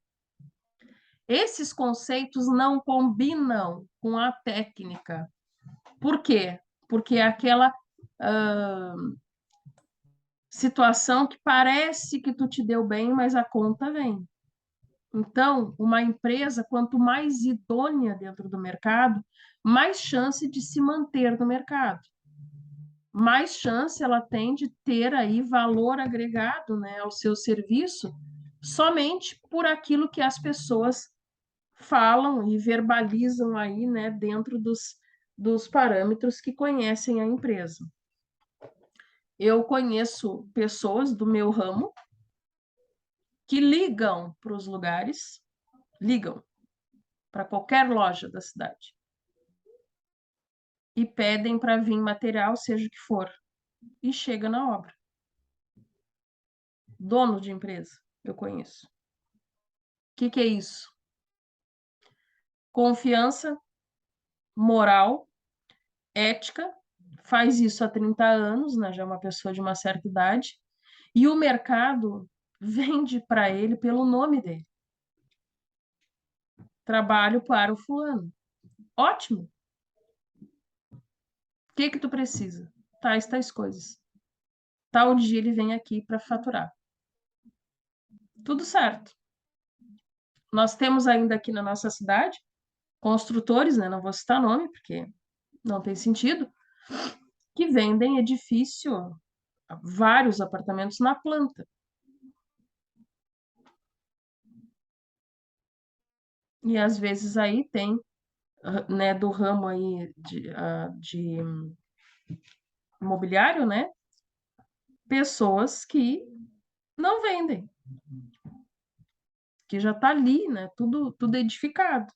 Speaker 1: Esses conceitos não combinam com a técnica. Por quê? Porque é aquela situação que parece que tu te deu bem, mas a conta vem. Então, uma empresa, quanto mais idônea dentro do mercado, mais chance de se manter no mercado. Mais chance ela tem de ter aí valor agregado, né, ao seu serviço, somente por aquilo que as pessoas falam e verbalizam aí, né, dentro dos parâmetros que conhecem a empresa. Eu conheço pessoas do meu ramo que ligam para os lugares, ligam para qualquer loja da cidade e pedem para vir material, seja o que for, e chega na obra. Dono de empresa, eu conheço. O que é isso? Confiança, moral, ética, faz isso há 30 anos, né? Já é uma pessoa de uma certa idade, e o mercado vende para ele pelo nome dele. Trabalho para o fulano. Ótimo. O que tu precisa? Tais coisas. Tal dia ele vem aqui para faturar. Tudo certo. Nós temos ainda aqui na nossa cidade construtores, né? Não vou citar nome porque não tem sentido, que vendem edifício, vários apartamentos na planta. E às vezes aí tem, né, do ramo aí de imobiliário, né, pessoas que não vendem, que já está ali, né, tudo edificado,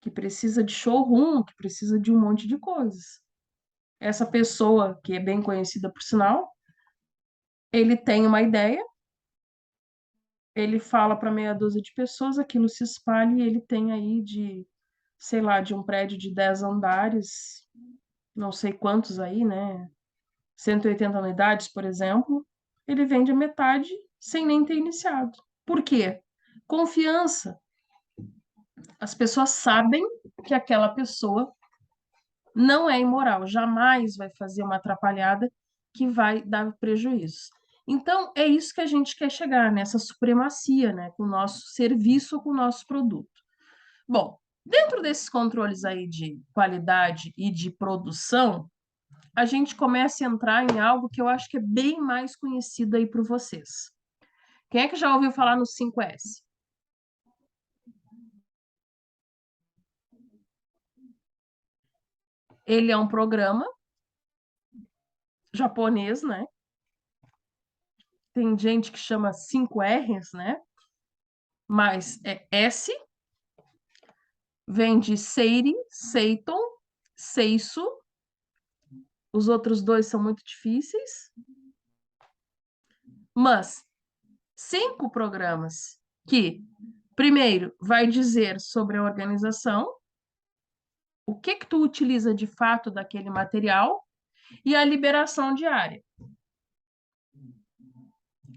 Speaker 1: que precisa de showroom, que precisa de um monte de coisas. Essa pessoa, que é bem conhecida por sinal, ele tem uma ideia, ele fala para meia dúzia de pessoas, aquilo se espalha e ele tem aí sei lá, de um prédio de 10 andares, não sei quantos aí, né? 180 unidades, por exemplo, ele vende a metade sem nem ter iniciado. Por quê? Confiança. As pessoas sabem que aquela pessoa não é imoral, jamais vai fazer uma atrapalhada que vai dar prejuízo. Então, é isso que a gente quer chegar, nessa supremacia, né, com o nosso serviço ou com o nosso produto. Bom, dentro desses controles aí de qualidade e de produção, a gente começa a entrar em algo que eu acho que é bem mais conhecido aí por vocês. Quem é que já ouviu falar no 5S? Ele é um programa japonês, né? tem gente que chama 5 R's, né? Mas é S, vem de Seire, Seiton, Seiso. Os outros dois são muito difíceis. Mas 5 programas que, primeiro, vai dizer sobre a organização, o que tu utiliza de fato daquele material e a liberação diária.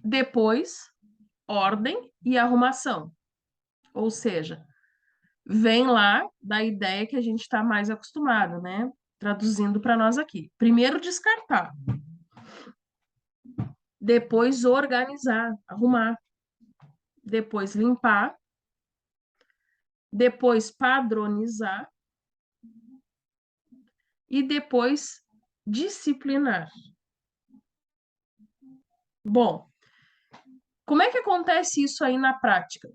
Speaker 1: Depois, ordem e arrumação. Ou seja, vem lá da ideia que a gente está mais acostumado, né? Traduzindo para nós aqui. Primeiro, descartar. Depois, organizar, arrumar. Depois, limpar. Depois, padronizar. E depois, disciplinar. Bom, como é que acontece isso aí na prática?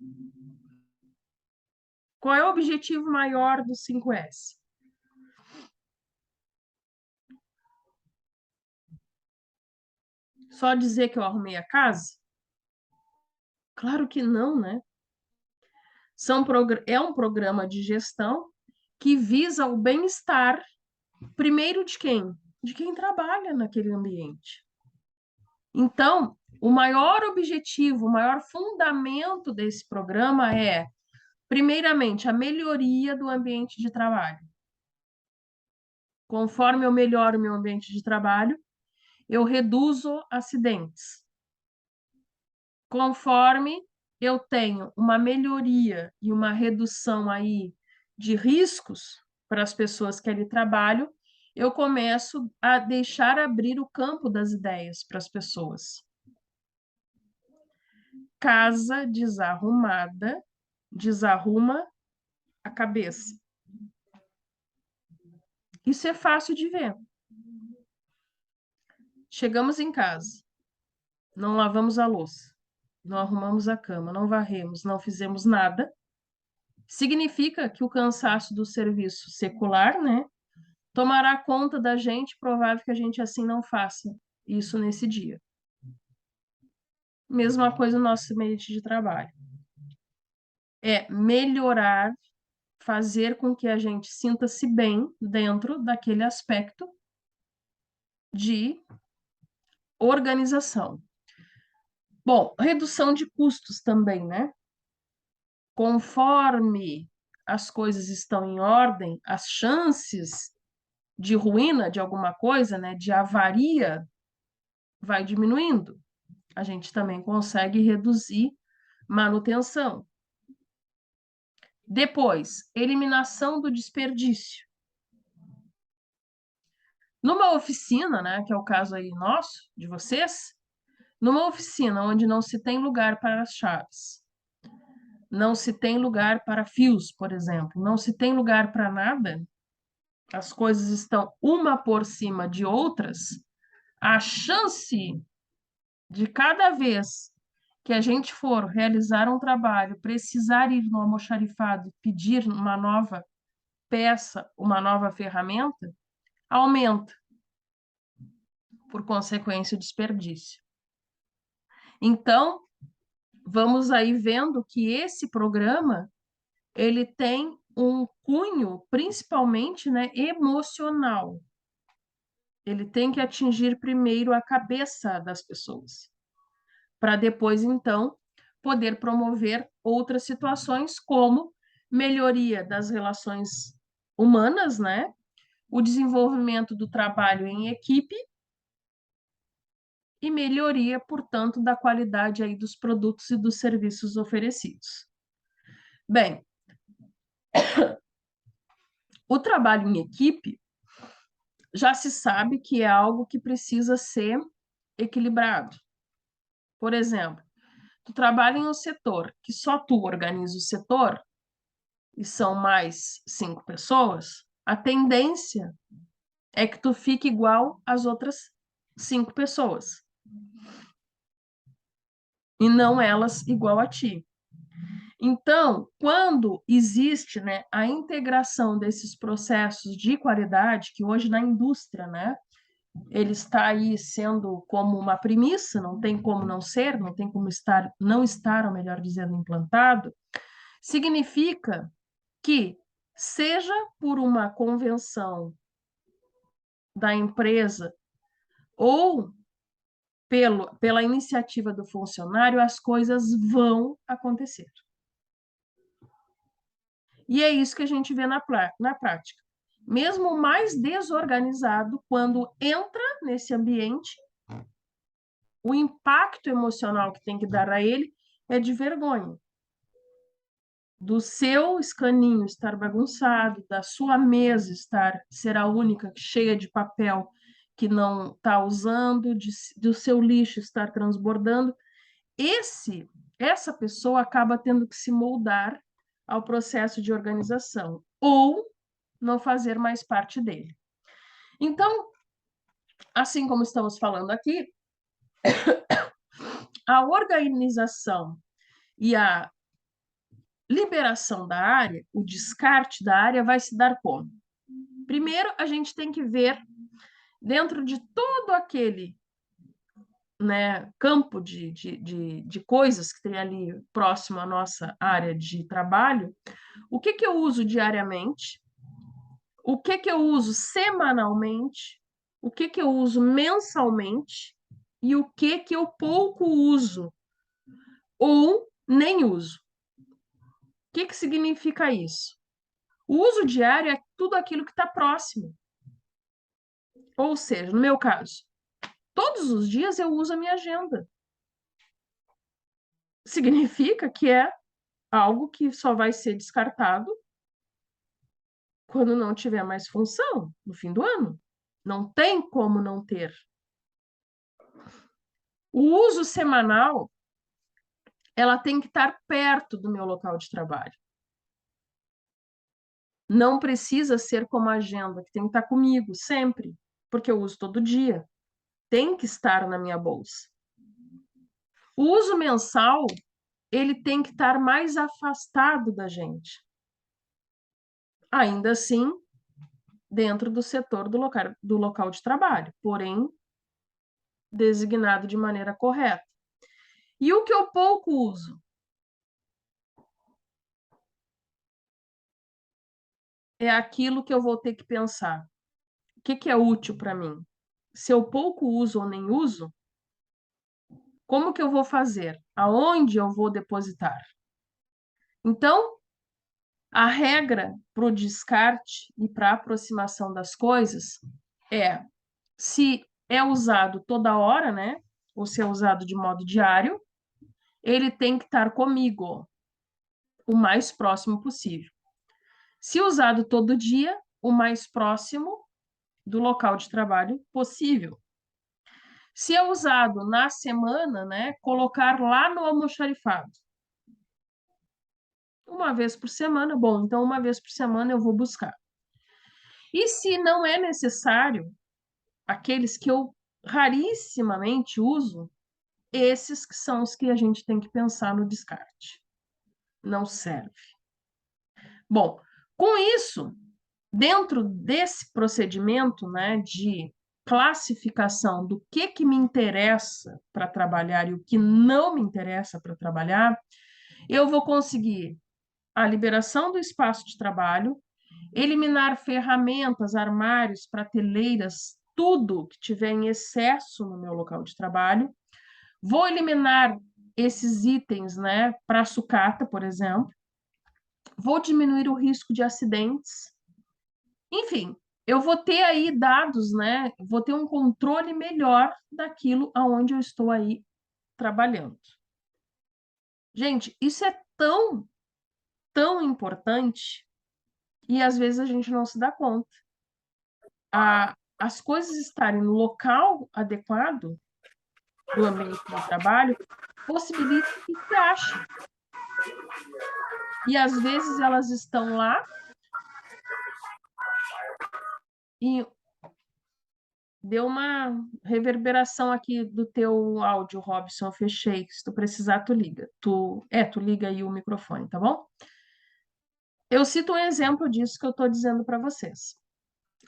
Speaker 1: Qual é o objetivo maior do 5S? Só dizer que eu arrumei a casa? Claro que não, né? É um programa de gestão que visa o bem-estar, primeiro de quem? De quem trabalha naquele ambiente. Então, o maior objetivo, o maior fundamento desse programa é, primeiramente, a melhoria do ambiente de trabalho. Conforme eu melhoro o meu ambiente de trabalho, eu reduzo acidentes. Conforme eu tenho uma melhoria e uma redução aí de riscos para as pessoas que ali trabalham, eu começo a deixar abrir o campo das ideias para as pessoas. Casa desarrumada desarruma a cabeça. Isso é fácil de ver. Chegamos em casa, não lavamos a louça, não arrumamos a cama, não varremos, não fizemos nada. Significa que o cansaço do serviço secular, né, tomará conta da gente, provável que a gente assim não faça isso nesse dia. Mesma coisa no nosso ambiente de trabalho. É melhorar, fazer com que a gente sinta-se bem dentro daquele aspecto de organização. Bom, redução de custos também, né? Conforme as coisas estão em ordem, as chances de ruína de alguma coisa, né, de avaria, vai diminuindo. A gente também consegue reduzir manutenção. Depois, eliminação do desperdício. Numa oficina, né, que é o caso aí nosso, de vocês, numa oficina onde não se tem lugar para as chaves, não se tem lugar para fios, por exemplo, não se tem lugar para nada, as coisas estão uma por cima de outras, a chance de cada vez que a gente for realizar um trabalho, precisar ir no almoxarifado, pedir uma nova peça, uma nova ferramenta, aumenta, por consequência, o desperdício. Então, vamos aí vendo que esse programa, ele tem um cunho, principalmente, né, emocional. Ele tem que atingir primeiro a cabeça das pessoas, para depois, então, poder promover outras situações, como melhoria das relações humanas, né? O desenvolvimento do trabalho em equipe e melhoria, portanto, da qualidade aí dos produtos e dos serviços oferecidos. Bem, o trabalho em equipe já se sabe que é algo que precisa ser equilibrado. Por exemplo, tu trabalha em um setor que só tu organiza o setor e são mais 5 pessoas, a tendência é que tu fique igual às outras 5 pessoas e não elas igual a ti. Então, quando existe, né, a integração desses processos de qualidade, que hoje na indústria, né, ele está aí sendo como uma premissa, não tem como não ser, não tem como não estar, ou melhor dizendo, implantado, significa que, seja por uma convenção da empresa ou pela iniciativa do funcionário, as coisas vão acontecer. E é isso que a gente vê na prática. Mesmo o mais desorganizado, quando entra nesse ambiente, o impacto emocional que tem que dar a ele é de vergonha. Do seu escaninho estar bagunçado, da sua mesa ser a única cheia de papel que não está usando, do seu lixo estar transbordando, essa pessoa acaba tendo que se moldar ao processo de organização ou não fazer mais parte dele. Então, assim como estamos falando aqui, a organização e a liberação da área, o descarte da área, vai se dar como? Primeiro, a gente tem que ver, dentro de todo aquele, né, campo de coisas que tem ali próximo à nossa área de trabalho, o que eu uso diariamente, o que eu uso semanalmente, o que eu uso mensalmente e o que eu pouco uso ou nem uso. O que significa isso? O uso diário é tudo aquilo que está próximo. Ou seja, no meu caso, todos os dias eu uso a minha agenda. Significa que é algo que só vai ser descartado quando não tiver mais função, no fim do ano. Não tem como não ter. O uso semanal, ela tem que estar perto do meu local de trabalho. Não precisa ser como agenda, que tem que estar comigo sempre, porque eu uso todo dia. Tem que estar na minha bolsa. O uso mensal, ele tem que estar mais afastado da gente. Ainda assim, dentro do setor do local de trabalho, porém, designado de maneira correta. E o que eu pouco uso? É aquilo que eu vou ter que pensar. O que é útil para mim? Se eu pouco uso ou nem uso, como que eu vou fazer? Aonde eu vou depositar? Então, a regra para o descarte e para a aproximação das coisas é: se é usado toda hora, né? Ou se é usado de modo diário, ele tem que estar comigo o mais próximo possível. Se usado todo dia, o mais próximo do local de trabalho possível. Se é usado na semana, né, colocar lá no almoxarifado. Uma vez por semana, bom, então uma vez por semana eu vou buscar. E se não é necessário, aqueles que eu rarissimamente uso, esses que são os que a gente tem que pensar no descarte. Não serve. Bom, com isso, dentro desse procedimento, né, de classificação do que me interessa para trabalhar e o que não me interessa para trabalhar, eu vou conseguir a liberação do espaço de trabalho, eliminar ferramentas, armários, prateleiras, tudo que tiver em excesso no meu local de trabalho. Vou eliminar esses itens, né, para sucata, por exemplo. Vou diminuir o risco de acidentes. Enfim, eu vou ter aí dados, né? Vou ter um controle melhor daquilo aonde eu estou aí trabalhando. Gente, isso é tão importante e às vezes a gente não se dá conta. As coisas estarem no local adequado do ambiente de trabalho possibilita que se ache. E às vezes elas estão lá e deu uma reverberação aqui do teu áudio, Robson. Eu fechei. Se tu precisar, tu liga. Tu liga aí o microfone, tá bom? Eu cito um exemplo disso que eu estou dizendo para vocês.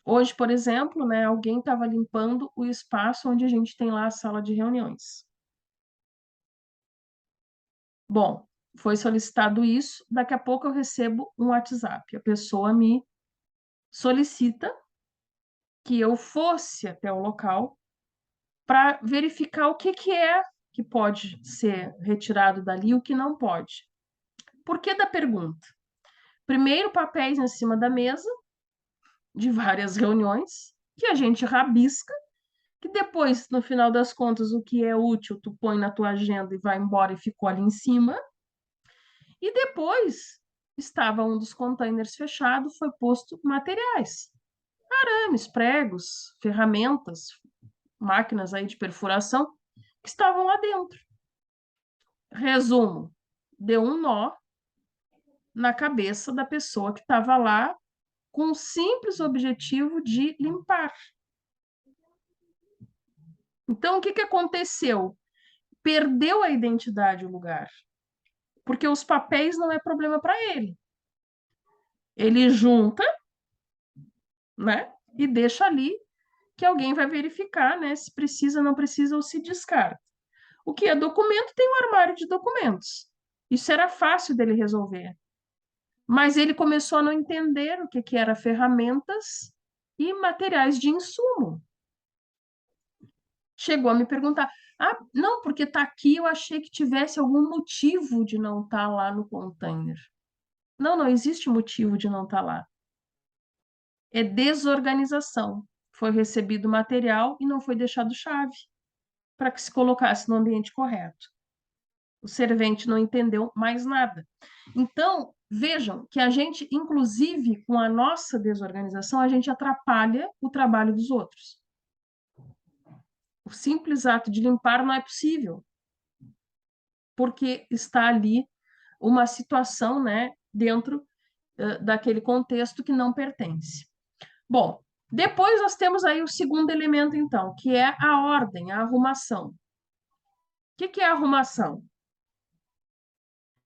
Speaker 1: Hoje, por exemplo, né, alguém estava limpando o espaço onde a gente tem lá a sala de reuniões. Bom, foi solicitado isso, daqui a pouco eu recebo um WhatsApp. A pessoa me solicita que eu fosse até o local para verificar o que que é que pode ser retirado dali e o que não pode. Por que da pergunta? Primeiro, papéis em cima da mesa, de várias reuniões, que a gente rabisca, que depois, no final das contas, o que é útil, tu põe na tua agenda e vai embora e ficou ali em cima. E depois estava um dos containers fechado, foi posto materiais, arames, pregos, ferramentas, máquinas aí de perfuração que estavam lá dentro. Resumo, deu um nó na cabeça da pessoa que estava lá com o simples objetivo de limpar. Então, o que que aconteceu? Perdeu a identidade o lugar, porque os papéis não é problema para ele. Ele junta, né, e deixa ali que alguém vai verificar, né, se precisa, não precisa ou se descarta. O que é documento tem um armário de documentos. Isso era fácil dele resolver. Mas ele começou a não entender o que que era ferramentas e materiais de insumo. Chegou a me perguntar: ah, não, porque está aqui, eu achei que tivesse algum motivo de não estar lá no container. Não, não existe motivo de não estar lá. É desorganização. Foi recebido material e não foi deixado chave para que se colocasse no ambiente correto. O servente não entendeu mais nada. Então, vejam que a gente, inclusive com a nossa desorganização, a gente atrapalha o trabalho dos outros. O simples ato de limpar não é possível, porque está ali uma situação, né, dentro daquele contexto que não pertence. Bom, depois nós temos aí o segundo elemento, então, que é a ordem, a arrumação. O que que é a arrumação?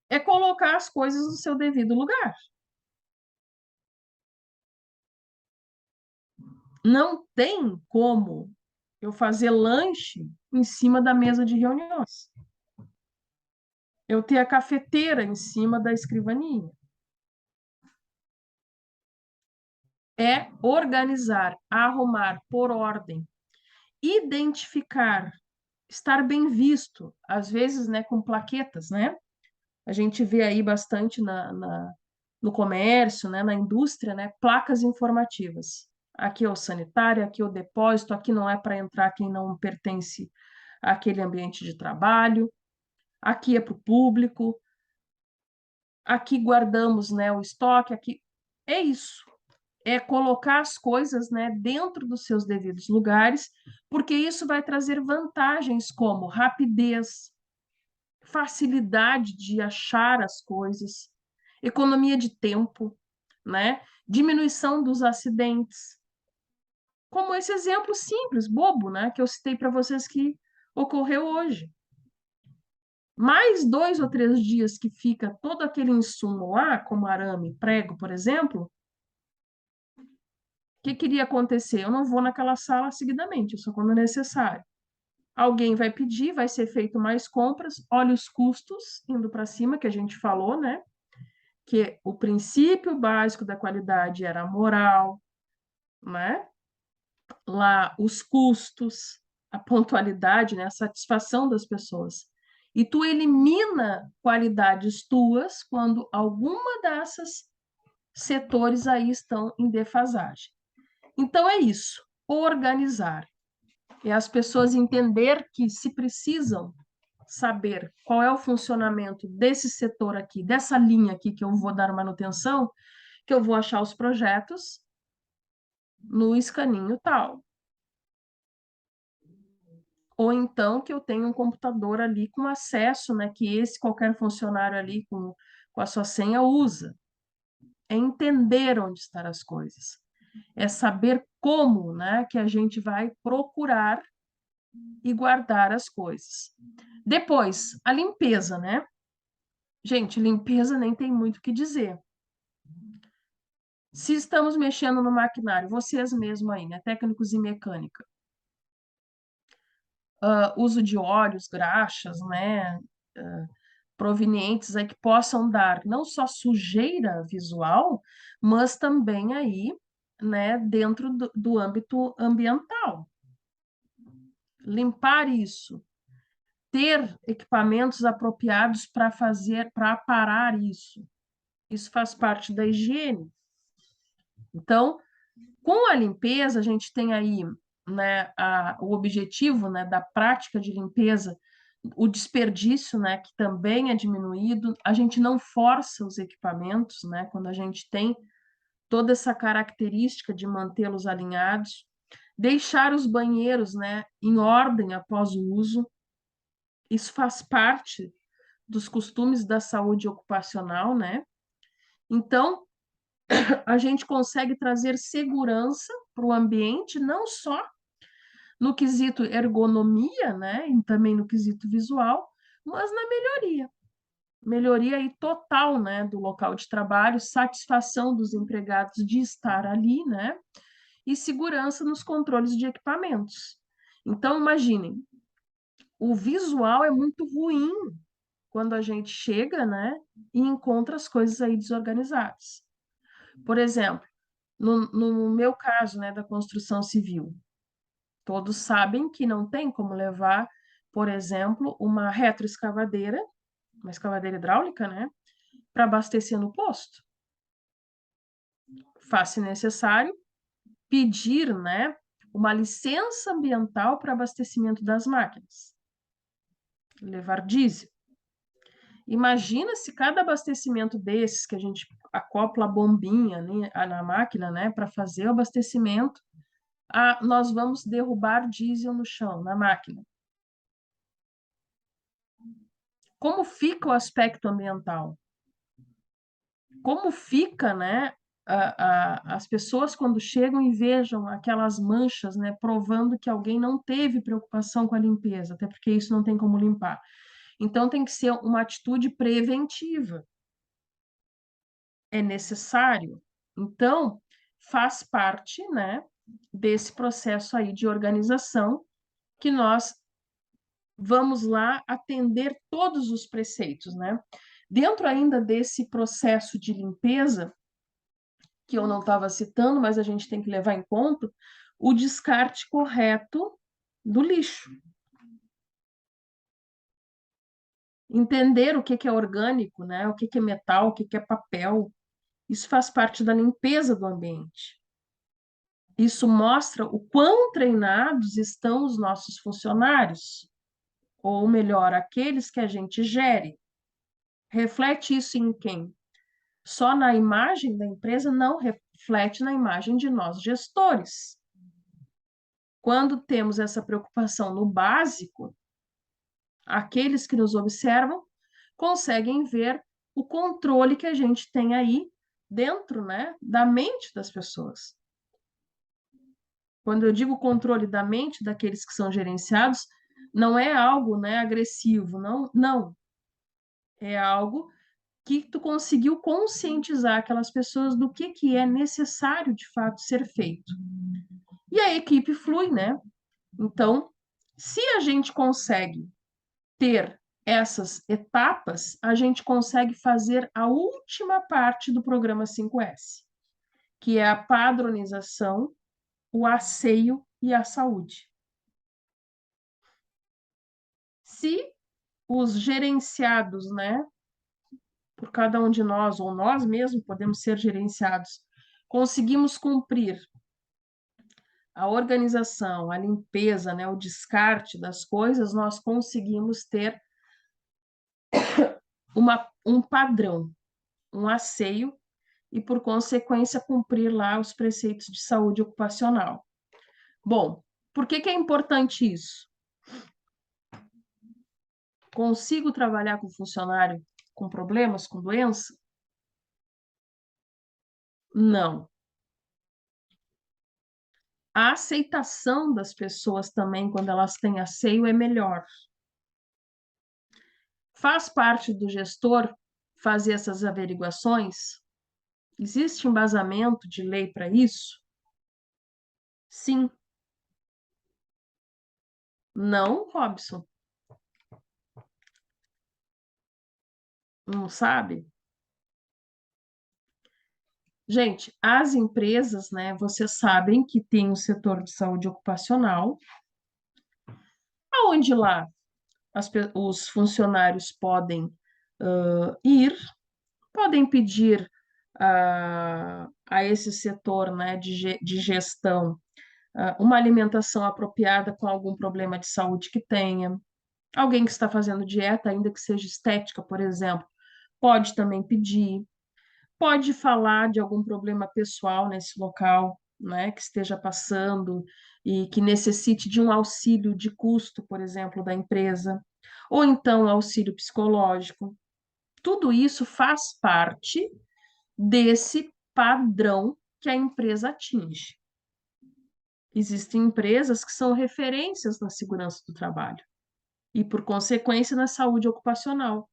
Speaker 1: É colocar as coisas no seu devido lugar. Não tem como eu fazer lanche em cima da mesa de reuniões. Eu ter a cafeteira em cima da escrivaninha. É organizar, arrumar por ordem, identificar, estar bem visto, às vezes, né, com plaquetas, né? A gente vê aí bastante no comércio, né, na indústria, né, placas informativas. Aqui é o sanitário, aqui é o depósito, aqui não é para entrar quem não pertence àquele ambiente de trabalho, aqui é para o público, aqui guardamos, né, o estoque, aqui é isso. É colocar as coisas, né, dentro dos seus devidos lugares, porque isso vai trazer vantagens como rapidez, facilidade de achar as coisas, economia de tempo, né? Diminuição dos acidentes. Como esse exemplo simples, bobo, né? Que eu citei para vocês que ocorreu hoje. Mais 2 ou 3 dias que fica todo aquele insumo lá, como arame, prego, por exemplo, o que queria acontecer? Eu não vou naquela sala seguidamente, só quando necessário. Alguém vai pedir, vai ser feito mais compras, olha os custos indo para cima, que a gente falou, né? Que o princípio básico da qualidade era a moral, né? Lá os custos, a pontualidade, né? A satisfação das pessoas. E tu elimina qualidades tuas quando alguma dessas setores aí estão em defasagem. Então é isso, organizar. É as pessoas entender que se precisam saber qual é o funcionamento desse setor aqui, dessa linha aqui que eu vou dar manutenção, que eu vou achar os projetos no escaninho tal. Ou então que eu tenho um computador ali com acesso, né, que esse qualquer funcionário ali com a sua senha usa. É entender onde estão as coisas. É saber como, né, que a gente vai procurar e guardar as coisas. Depois, a limpeza, né? Gente, limpeza nem tem muito o que dizer. Se estamos mexendo no maquinário, vocês mesmos aí, né, técnicos em mecânica, uso de óleos, graxas, né, provenientes aí que possam dar não só sujeira visual, mas também aí, né, dentro do âmbito ambiental. Limpar isso, ter equipamentos apropriados para fazer, para aparar isso. Isso faz parte da higiene. Então, com a limpeza, a gente tem aí, né, o objetivo, né, da prática de limpeza, o desperdício, né, que também é diminuído. A gente não força os equipamentos, né, quando a gente tem toda essa característica de mantê-los alinhados. Deixar os banheiros, né, em ordem após o uso. Isso faz parte dos costumes da saúde ocupacional, né? Então, a gente consegue trazer segurança para o ambiente, não só no quesito ergonomia, né, e também no quesito visual, mas na melhoria. Melhoria aí total, né, do local de trabalho, satisfação dos empregados de estar ali, né, e segurança nos controles de equipamentos. Então, imaginem, o visual é muito ruim quando a gente chega, né, e encontra as coisas aí desorganizadas. Por exemplo, no meu caso, né, da construção civil, todos sabem que não tem como levar, por exemplo, uma retroescavadeira, uma escavadeira hidráulica, né, para abastecer no posto. Faz-se necessário pedir, né, uma licença ambiental para abastecimento das máquinas, levar diesel. Imagina se cada abastecimento desses que a gente acopla a bombinha, né, na máquina, né, para fazer o abastecimento, nós vamos derrubar diesel no chão, na máquina. Como fica o aspecto ambiental? Como fica, né, as pessoas quando chegam e vejam aquelas manchas, né, provando que alguém não teve preocupação com a limpeza, até porque isso não tem como limpar. Então tem que ser uma atitude preventiva. É necessário. Então faz parte, né, desse processo aí de organização que nós vamos lá atender todos os preceitos, né? Dentro ainda desse processo de limpeza, que eu não estava citando, mas a gente tem que levar em conta o descarte correto do lixo. Entender o que é orgânico, né? O que é metal, o que é papel. Isso faz parte da limpeza do ambiente. Isso mostra o quão treinados estão os nossos funcionários, ou melhor, aqueles que a gente gere. Reflete isso em quem? Só na imagem da empresa, não reflete na imagem de nós gestores. Quando temos essa preocupação no básico, aqueles que nos observam conseguem ver o controle que a gente tem aí dentro, né, da mente das pessoas. Quando eu digo controle da mente daqueles que são gerenciados, não é algo, né, agressivo, não, não. É algo que tu conseguiu conscientizar aquelas pessoas do que é necessário de fato ser feito. E a equipe flui, né? Então, se a gente consegue ter essas etapas, a gente consegue fazer a última parte do programa 5S, que é a padronização, o asseio e a saúde. Se os gerenciados, né, por cada um de nós, ou nós mesmos podemos ser gerenciados, conseguimos cumprir a organização, a limpeza, né, o descarte das coisas, nós conseguimos ter um padrão, um asseio e, por consequência, cumprir lá os preceitos de saúde ocupacional. Bom, por que é importante isso? Consigo trabalhar com funcionário com problemas, com doença? Não. A aceitação das pessoas também, quando elas têm asseio, é melhor. Faz parte do gestor fazer essas averiguações? Existe embasamento de lei para isso? Sim. Não, Robson? Não sabe? Gente, as empresas, né, vocês sabem que tem o setor de saúde ocupacional, aonde lá os funcionários podem ir, podem pedir a esse setor, né, de gestão uma alimentação apropriada com algum problema de saúde que tenha. Alguém que está fazendo dieta, ainda que seja estética, por exemplo, pode também pedir. Pode falar de algum problema pessoal nesse local, né, que esteja passando e que necessite de um auxílio de custo, por exemplo, da empresa, ou então auxílio psicológico. Tudo isso faz parte desse padrão que a empresa atinge. Existem empresas que são referências na segurança do trabalho e, por consequência, na saúde ocupacional.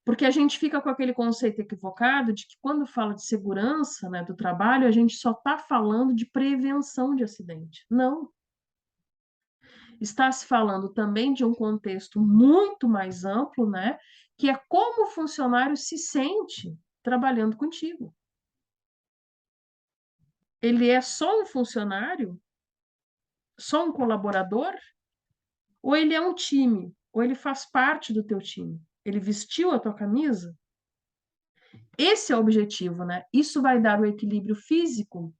Speaker 1: Porque a gente fica com aquele conceito equivocado de que quando fala de segurança, né, do trabalho, a gente só está falando de prevenção de acidente. Não. Está se falando também de um contexto muito mais amplo, né, que é como o funcionário se sente trabalhando contigo. Ele é só um funcionário? Só um colaborador? Ou ele é um time? Ou ele faz parte do teu time? Ele vestiu a tua camisa? Esse é o objetivo, né? Isso vai dar o equilíbrio físico,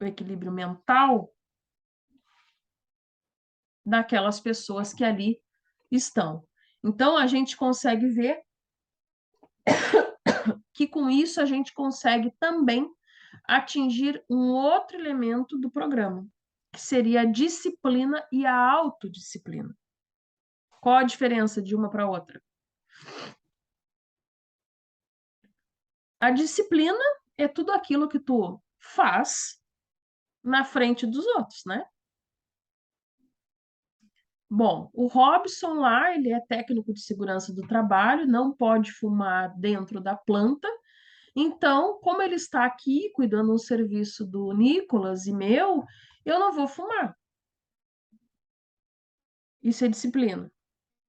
Speaker 1: o equilíbrio mental daquelas pessoas que ali estão. Então, a gente consegue ver que com isso a gente consegue também atingir um outro elemento do programa, que seria a disciplina e a autodisciplina. Qual a diferença de uma para outra? A disciplina é tudo aquilo que tu faz na frente dos outros, né? Bom, o Robson lá, ele é técnico de segurança do trabalho, não pode fumar dentro da planta. Então, como ele está aqui cuidando do serviço do Nicolas e meu, eu não vou fumar. Isso é disciplina.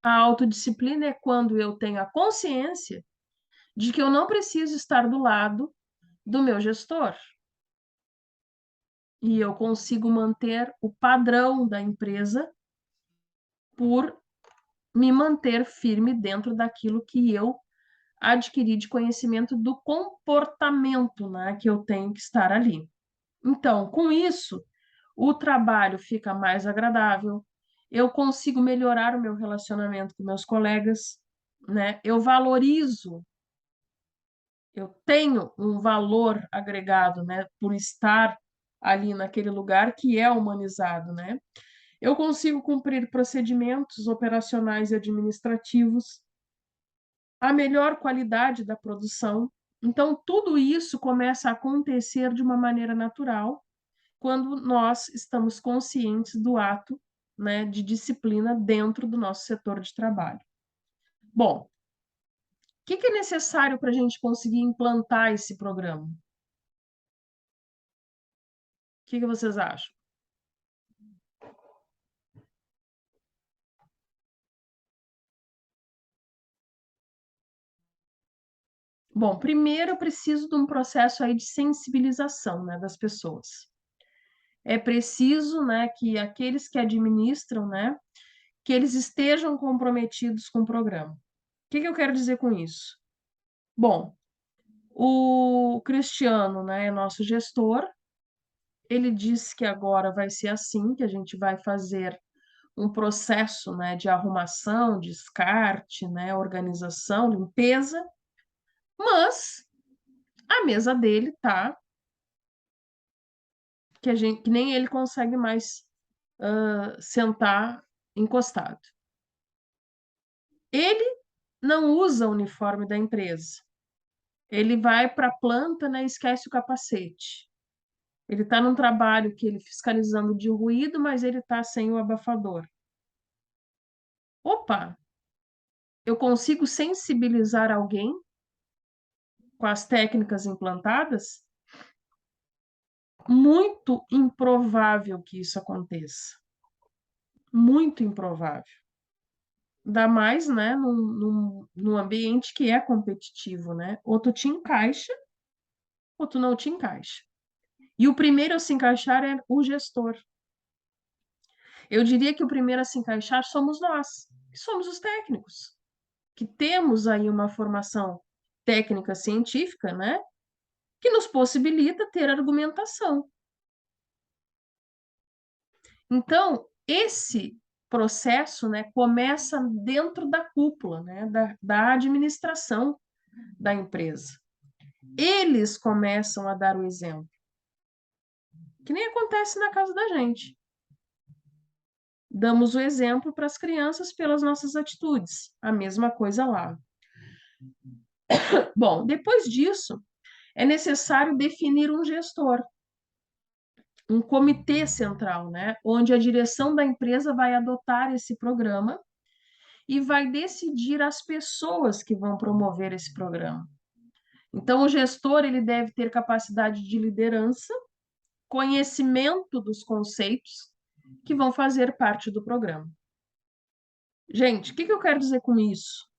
Speaker 1: A autodisciplina é quando eu tenho a consciência de que eu não preciso estar do lado do meu gestor. E eu consigo manter o padrão da empresa por me manter firme dentro daquilo que eu adquiri de conhecimento do comportamento, né, que eu tenho que estar ali. Então, com isso, o trabalho fica mais agradável, eu consigo melhorar o meu relacionamento com meus colegas, né? Eu valorizo, eu tenho um valor agregado, né, por estar ali naquele lugar que é humanizado, né? Eu consigo cumprir procedimentos operacionais e administrativos, a melhor qualidade da produção. Então, tudo isso começa a acontecer de uma maneira natural quando nós estamos conscientes do ato, né, de disciplina dentro do nosso setor de trabalho. Bom, o que é necessário para a gente conseguir implantar esse programa? O que vocês acham? Bom, primeiro eu preciso de um processo aí de sensibilização, né, das pessoas. É preciso, né, que aqueles que administram, né, que eles estejam comprometidos com o programa. O que eu quero dizer com isso? Bom, o Cristiano, né, é nosso gestor, ele disse que agora vai ser assim, que a gente vai fazer um processo, né, de arrumação, descarte, né, organização, limpeza, mas a mesa dele tá que nem ele consegue mais sentar encostado. Ele não usa o uniforme da empresa. Ele vai para a planta, né, e esquece o capacete. Ele está num trabalho que ele fiscalizando de ruído, mas ele está sem o abafador. Opa, eu consigo sensibilizar alguém com as técnicas implantadas, muito improvável que isso aconteça. Muito improvável. Ainda mais, né, num ambiente que é competitivo, né? Ou tu te encaixa, ou tu não te encaixa. E o primeiro a se encaixar é o gestor. Eu diria que o primeiro a se encaixar somos nós, que somos os técnicos, que temos aí uma formação técnica científica, né, que nos possibilita ter argumentação. Então, esse processo, né, começa dentro da cúpula, né, da administração da empresa. Eles começam a dar o exemplo, que nem acontece na casa da gente. Damos o exemplo para as crianças pelas nossas atitudes. A mesma coisa lá. Bom, depois disso, é necessário definir um gestor, um comitê central, né, onde a direção da empresa vai adotar esse programa e vai decidir as pessoas que vão promover esse programa. Então, o gestor ele deve ter capacidade de liderança, conhecimento dos conceitos que vão fazer parte do programa. Gente, o que eu quero dizer com isso?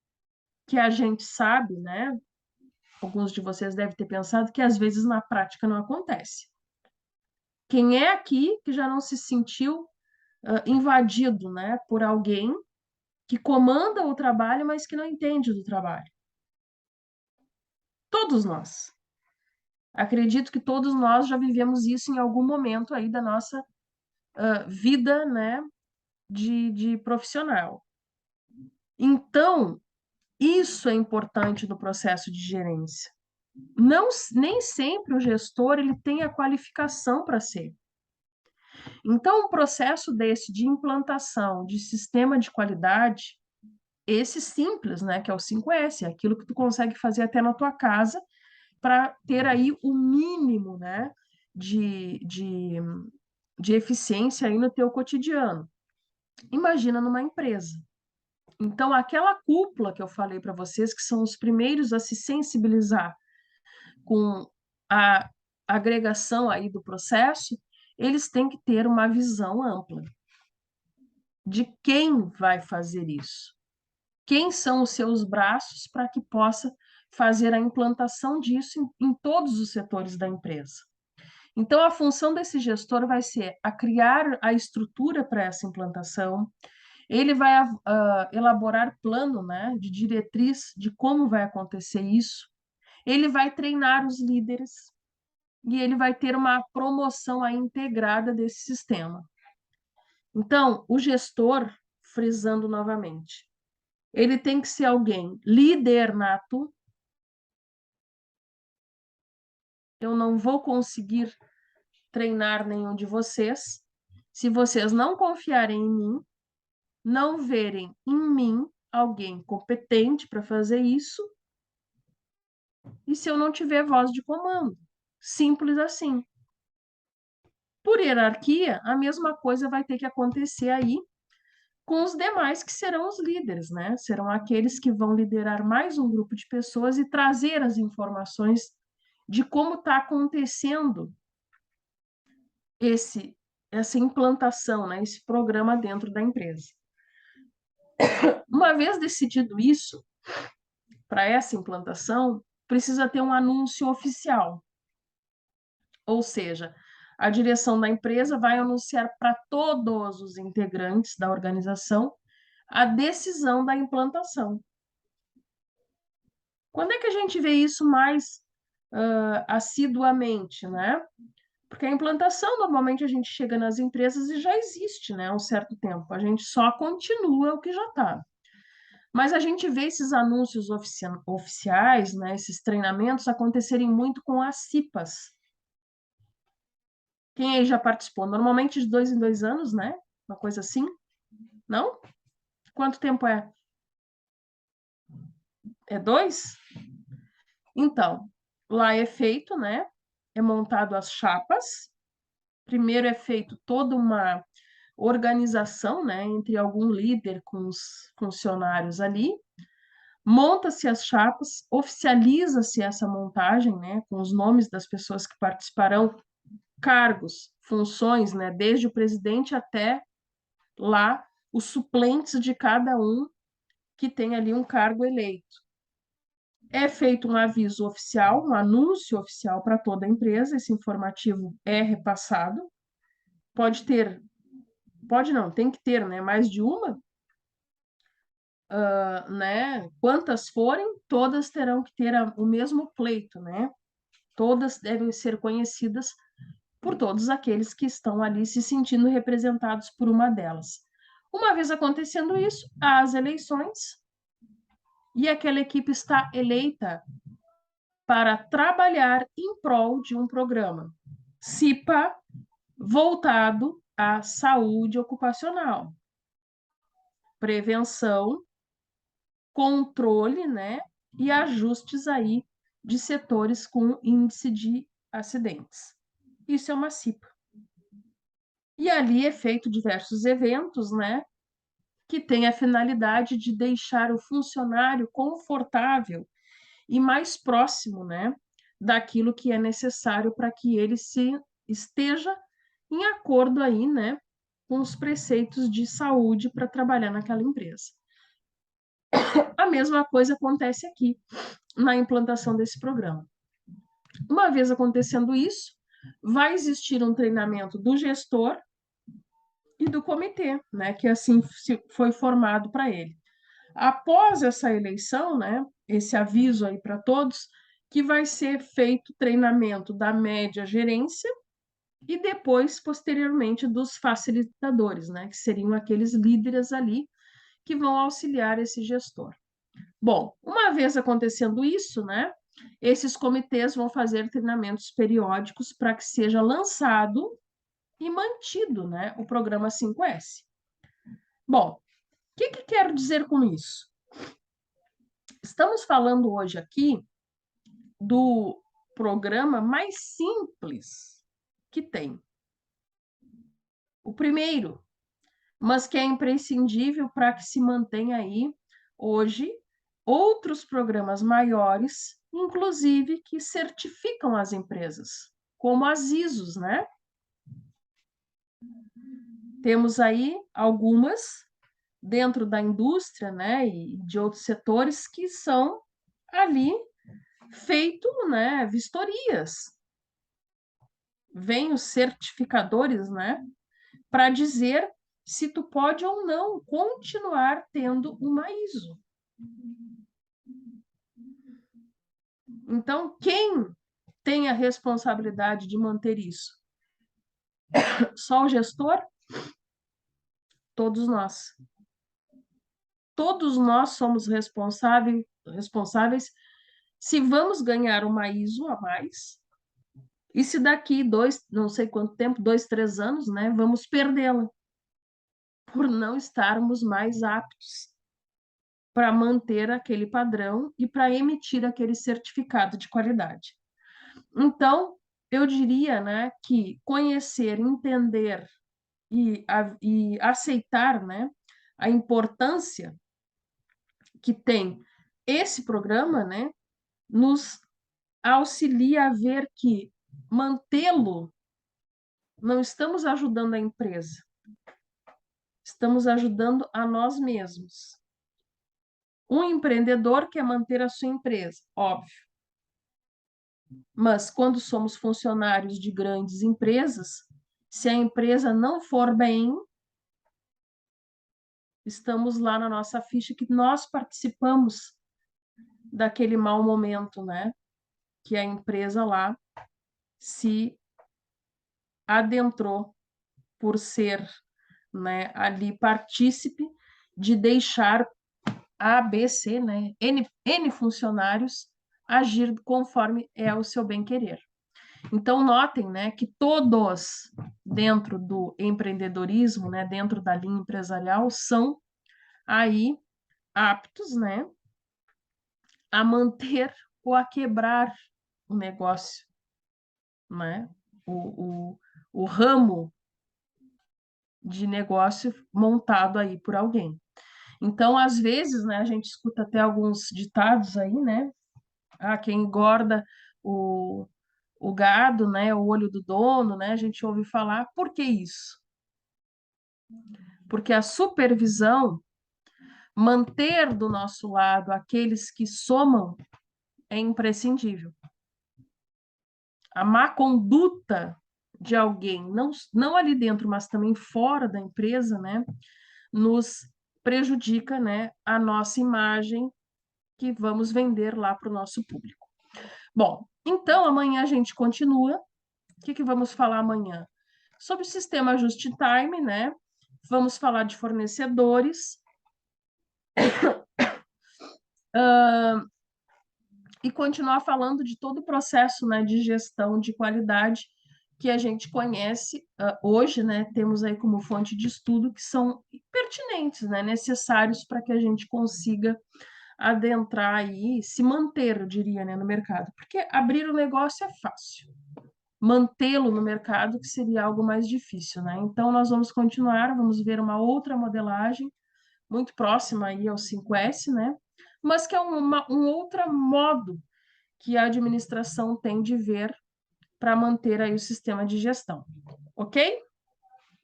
Speaker 1: Que a gente sabe, né? Alguns de vocês devem ter pensado que às vezes na prática não acontece. Quem é aqui que já não se sentiu invadido, né, por alguém que comanda o trabalho, mas que não entende do trabalho? Todos nós. Acredito que todos nós já vivemos isso em algum momento aí da nossa vida, né, de profissional. Então, isso é importante no processo de gerência. Não, nem sempre o gestor ele tem a qualificação para ser. Então, um processo desse de implantação de sistema de qualidade, esse simples, né, que é o 5S, é aquilo que tu consegue fazer até na tua casa para ter aí o mínimo, né, de eficiência aí no teu cotidiano. Imagina numa empresa. Então, aquela cúpula que eu falei para vocês, que são os primeiros a se sensibilizar com a agregação aí do processo, eles têm que ter uma visão ampla de quem vai fazer isso. Quem são os seus braços para que possa fazer a implantação disso em todos os setores da empresa. Então, a função desse gestor vai ser a criar a estrutura para essa implantação, ele vai elaborar plano, né, de diretriz de como vai acontecer isso, ele vai treinar os líderes e ele vai ter uma promoção aí integrada desse sistema. Então, o gestor, frisando novamente, ele tem que ser alguém líder nato. Eu não vou conseguir treinar nenhum de vocês se vocês não confiarem em mim, não verem em mim alguém competente para fazer isso, e se eu não tiver voz de comando. Simples assim. Por hierarquia, a mesma coisa vai ter que acontecer aí com os demais que serão os líderes, né? Serão aqueles que vão liderar mais um grupo de pessoas e trazer as informações de como está acontecendo essa implantação, né? Esse programa dentro da empresa. Uma vez decidido isso, para essa implantação, precisa ter um anúncio oficial. Ou seja, a direção da empresa vai anunciar para todos os integrantes da organização a decisão da implantação. Quando é que a gente vê isso mais assiduamente, né? Porque a implantação, normalmente, a gente chega nas empresas e já existe, né, há um certo tempo. A gente só continua o que já está. Mas a gente vê esses anúncios oficiais, né, esses treinamentos acontecerem muito com as CIPAs. Quem aí já participou? Normalmente de 2 em 2 anos, né? Uma coisa assim. Não? Quanto tempo é? É 2? Então, lá é feito, né? É montado as chapas. Primeiro é feito toda uma organização, né, entre algum líder com os funcionários ali, monta-se as chapas, oficializa-se essa montagem, né, com os nomes das pessoas que participarão, cargos, funções, né, desde o presidente até lá os suplentes de cada um que tem ali um cargo eleito. É feito um aviso oficial, um anúncio oficial para toda a empresa, esse informativo é repassado. Pode ter, pode não, tem que ter, né, mais de uma, né? Quantas forem, todas terão que ter o mesmo pleito, né? Todas devem ser conhecidas por todos aqueles que estão ali se sentindo representados por uma delas. Uma vez acontecendo isso, há as eleições e aquela equipe está eleita para trabalhar em prol de um programa CIPA voltado à saúde ocupacional, prevenção, controle, né, e ajustes aí de setores com índice de acidentes. Isso é uma CIPA. E ali é feito diversos eventos, né, que tem a finalidade de deixar o funcionário confortável e mais próximo, né, daquilo que é necessário para que ele se esteja em acordo aí, né, com os preceitos de saúde para trabalhar naquela empresa. A mesma coisa acontece aqui na implantação desse programa. Uma vez acontecendo isso, vai existir um treinamento do gestor e do comitê, né, que assim foi formado para ele. Após essa eleição, né, esse aviso aí para todos, que vai ser feito treinamento da média gerência e depois, posteriormente, dos facilitadores, né, que seriam aqueles líderes ali que vão auxiliar esse gestor. Bom, uma vez acontecendo isso, né, esses comitês vão fazer treinamentos periódicos para que seja lançado e mantido, né, o programa 5S. Bom, o que quero dizer com isso? Estamos falando hoje aqui do programa mais simples que tem. O primeiro, mas que é imprescindível para que se mantenha aí hoje outros programas maiores, inclusive que certificam as empresas, como as ISOs, né? Temos aí algumas dentro da indústria, né, e de outros setores que são ali feito, né, vistorias. Vêm os certificadores, né, para dizer se tu pode ou não continuar tendo uma ISO. Então, quem tem a responsabilidade de manter isso? Só o gestor? Todos nós. Todos nós somos responsáveis se vamos ganhar uma ISO a mais e se daqui não sei quanto tempo, 2, 3 anos, né, vamos perdê-la por não estarmos mais aptos para manter aquele padrão e para emitir aquele certificado de qualidade. Então, eu diria, né, que conhecer, entender e aceitar, né, a importância que tem esse programa, né, nos auxilia a ver que mantê-lo não estamos ajudando a empresa, estamos ajudando a nós mesmos. Um empreendedor quer manter a sua empresa, óbvio. Mas quando somos funcionários de grandes empresas, se a empresa não for bem, estamos lá na nossa ficha que nós participamos daquele mau momento, né? Que a empresa lá se adentrou por ser, né, ali partícipe de deixar A, B, C, né, N funcionários agir conforme é o seu bem-querer. Então, notem, né, que todos dentro do empreendedorismo, né, dentro da linha empresarial, são aí aptos, né, a manter ou a quebrar o negócio, né, o ramo de negócio montado aí por alguém. Então, às vezes, né, a gente escuta até alguns ditados aí, né? Ah, quem engorda o, o gado, né, o olho do dono, né? A gente ouve falar. Por que isso? Porque a supervisão, manter do nosso lado aqueles que somam, é imprescindível. A má conduta de alguém, não ali dentro, mas também fora da empresa, né, nos prejudica, né, a nossa imagem que vamos vender lá para o nosso público. Bom, então amanhã a gente continua. O que vamos falar amanhã? Sobre o sistema Just Time, né? Vamos falar de fornecedores e continuar falando de todo o processo, né, de gestão de qualidade que a gente conhece hoje, né? Temos aí como fonte de estudo que são pertinentes, né? Necessários para que a gente consiga adentrar aí, se manter, eu diria, né, no mercado. Porque abrir o negócio é fácil, mantê-lo no mercado que seria algo mais difícil, né? Então nós vamos continuar, vamos ver uma outra modelagem muito próxima aí ao 5S, né? Mas que é um outro modo que a administração tem de ver para manter aí o sistema de gestão, ok?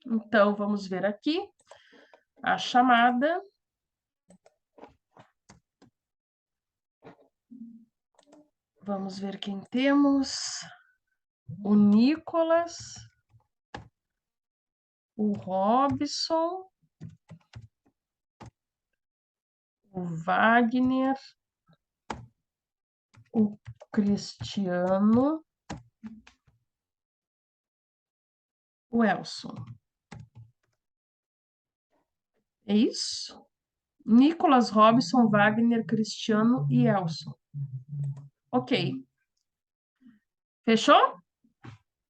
Speaker 1: Então vamos ver aqui a chamada. Vamos ver quem temos. O Nicolas, o Robson, o Wagner, o Cristiano, o Elson. É isso? Nicolas, Robson, Wagner, Cristiano e Elson. Ok. Fechou?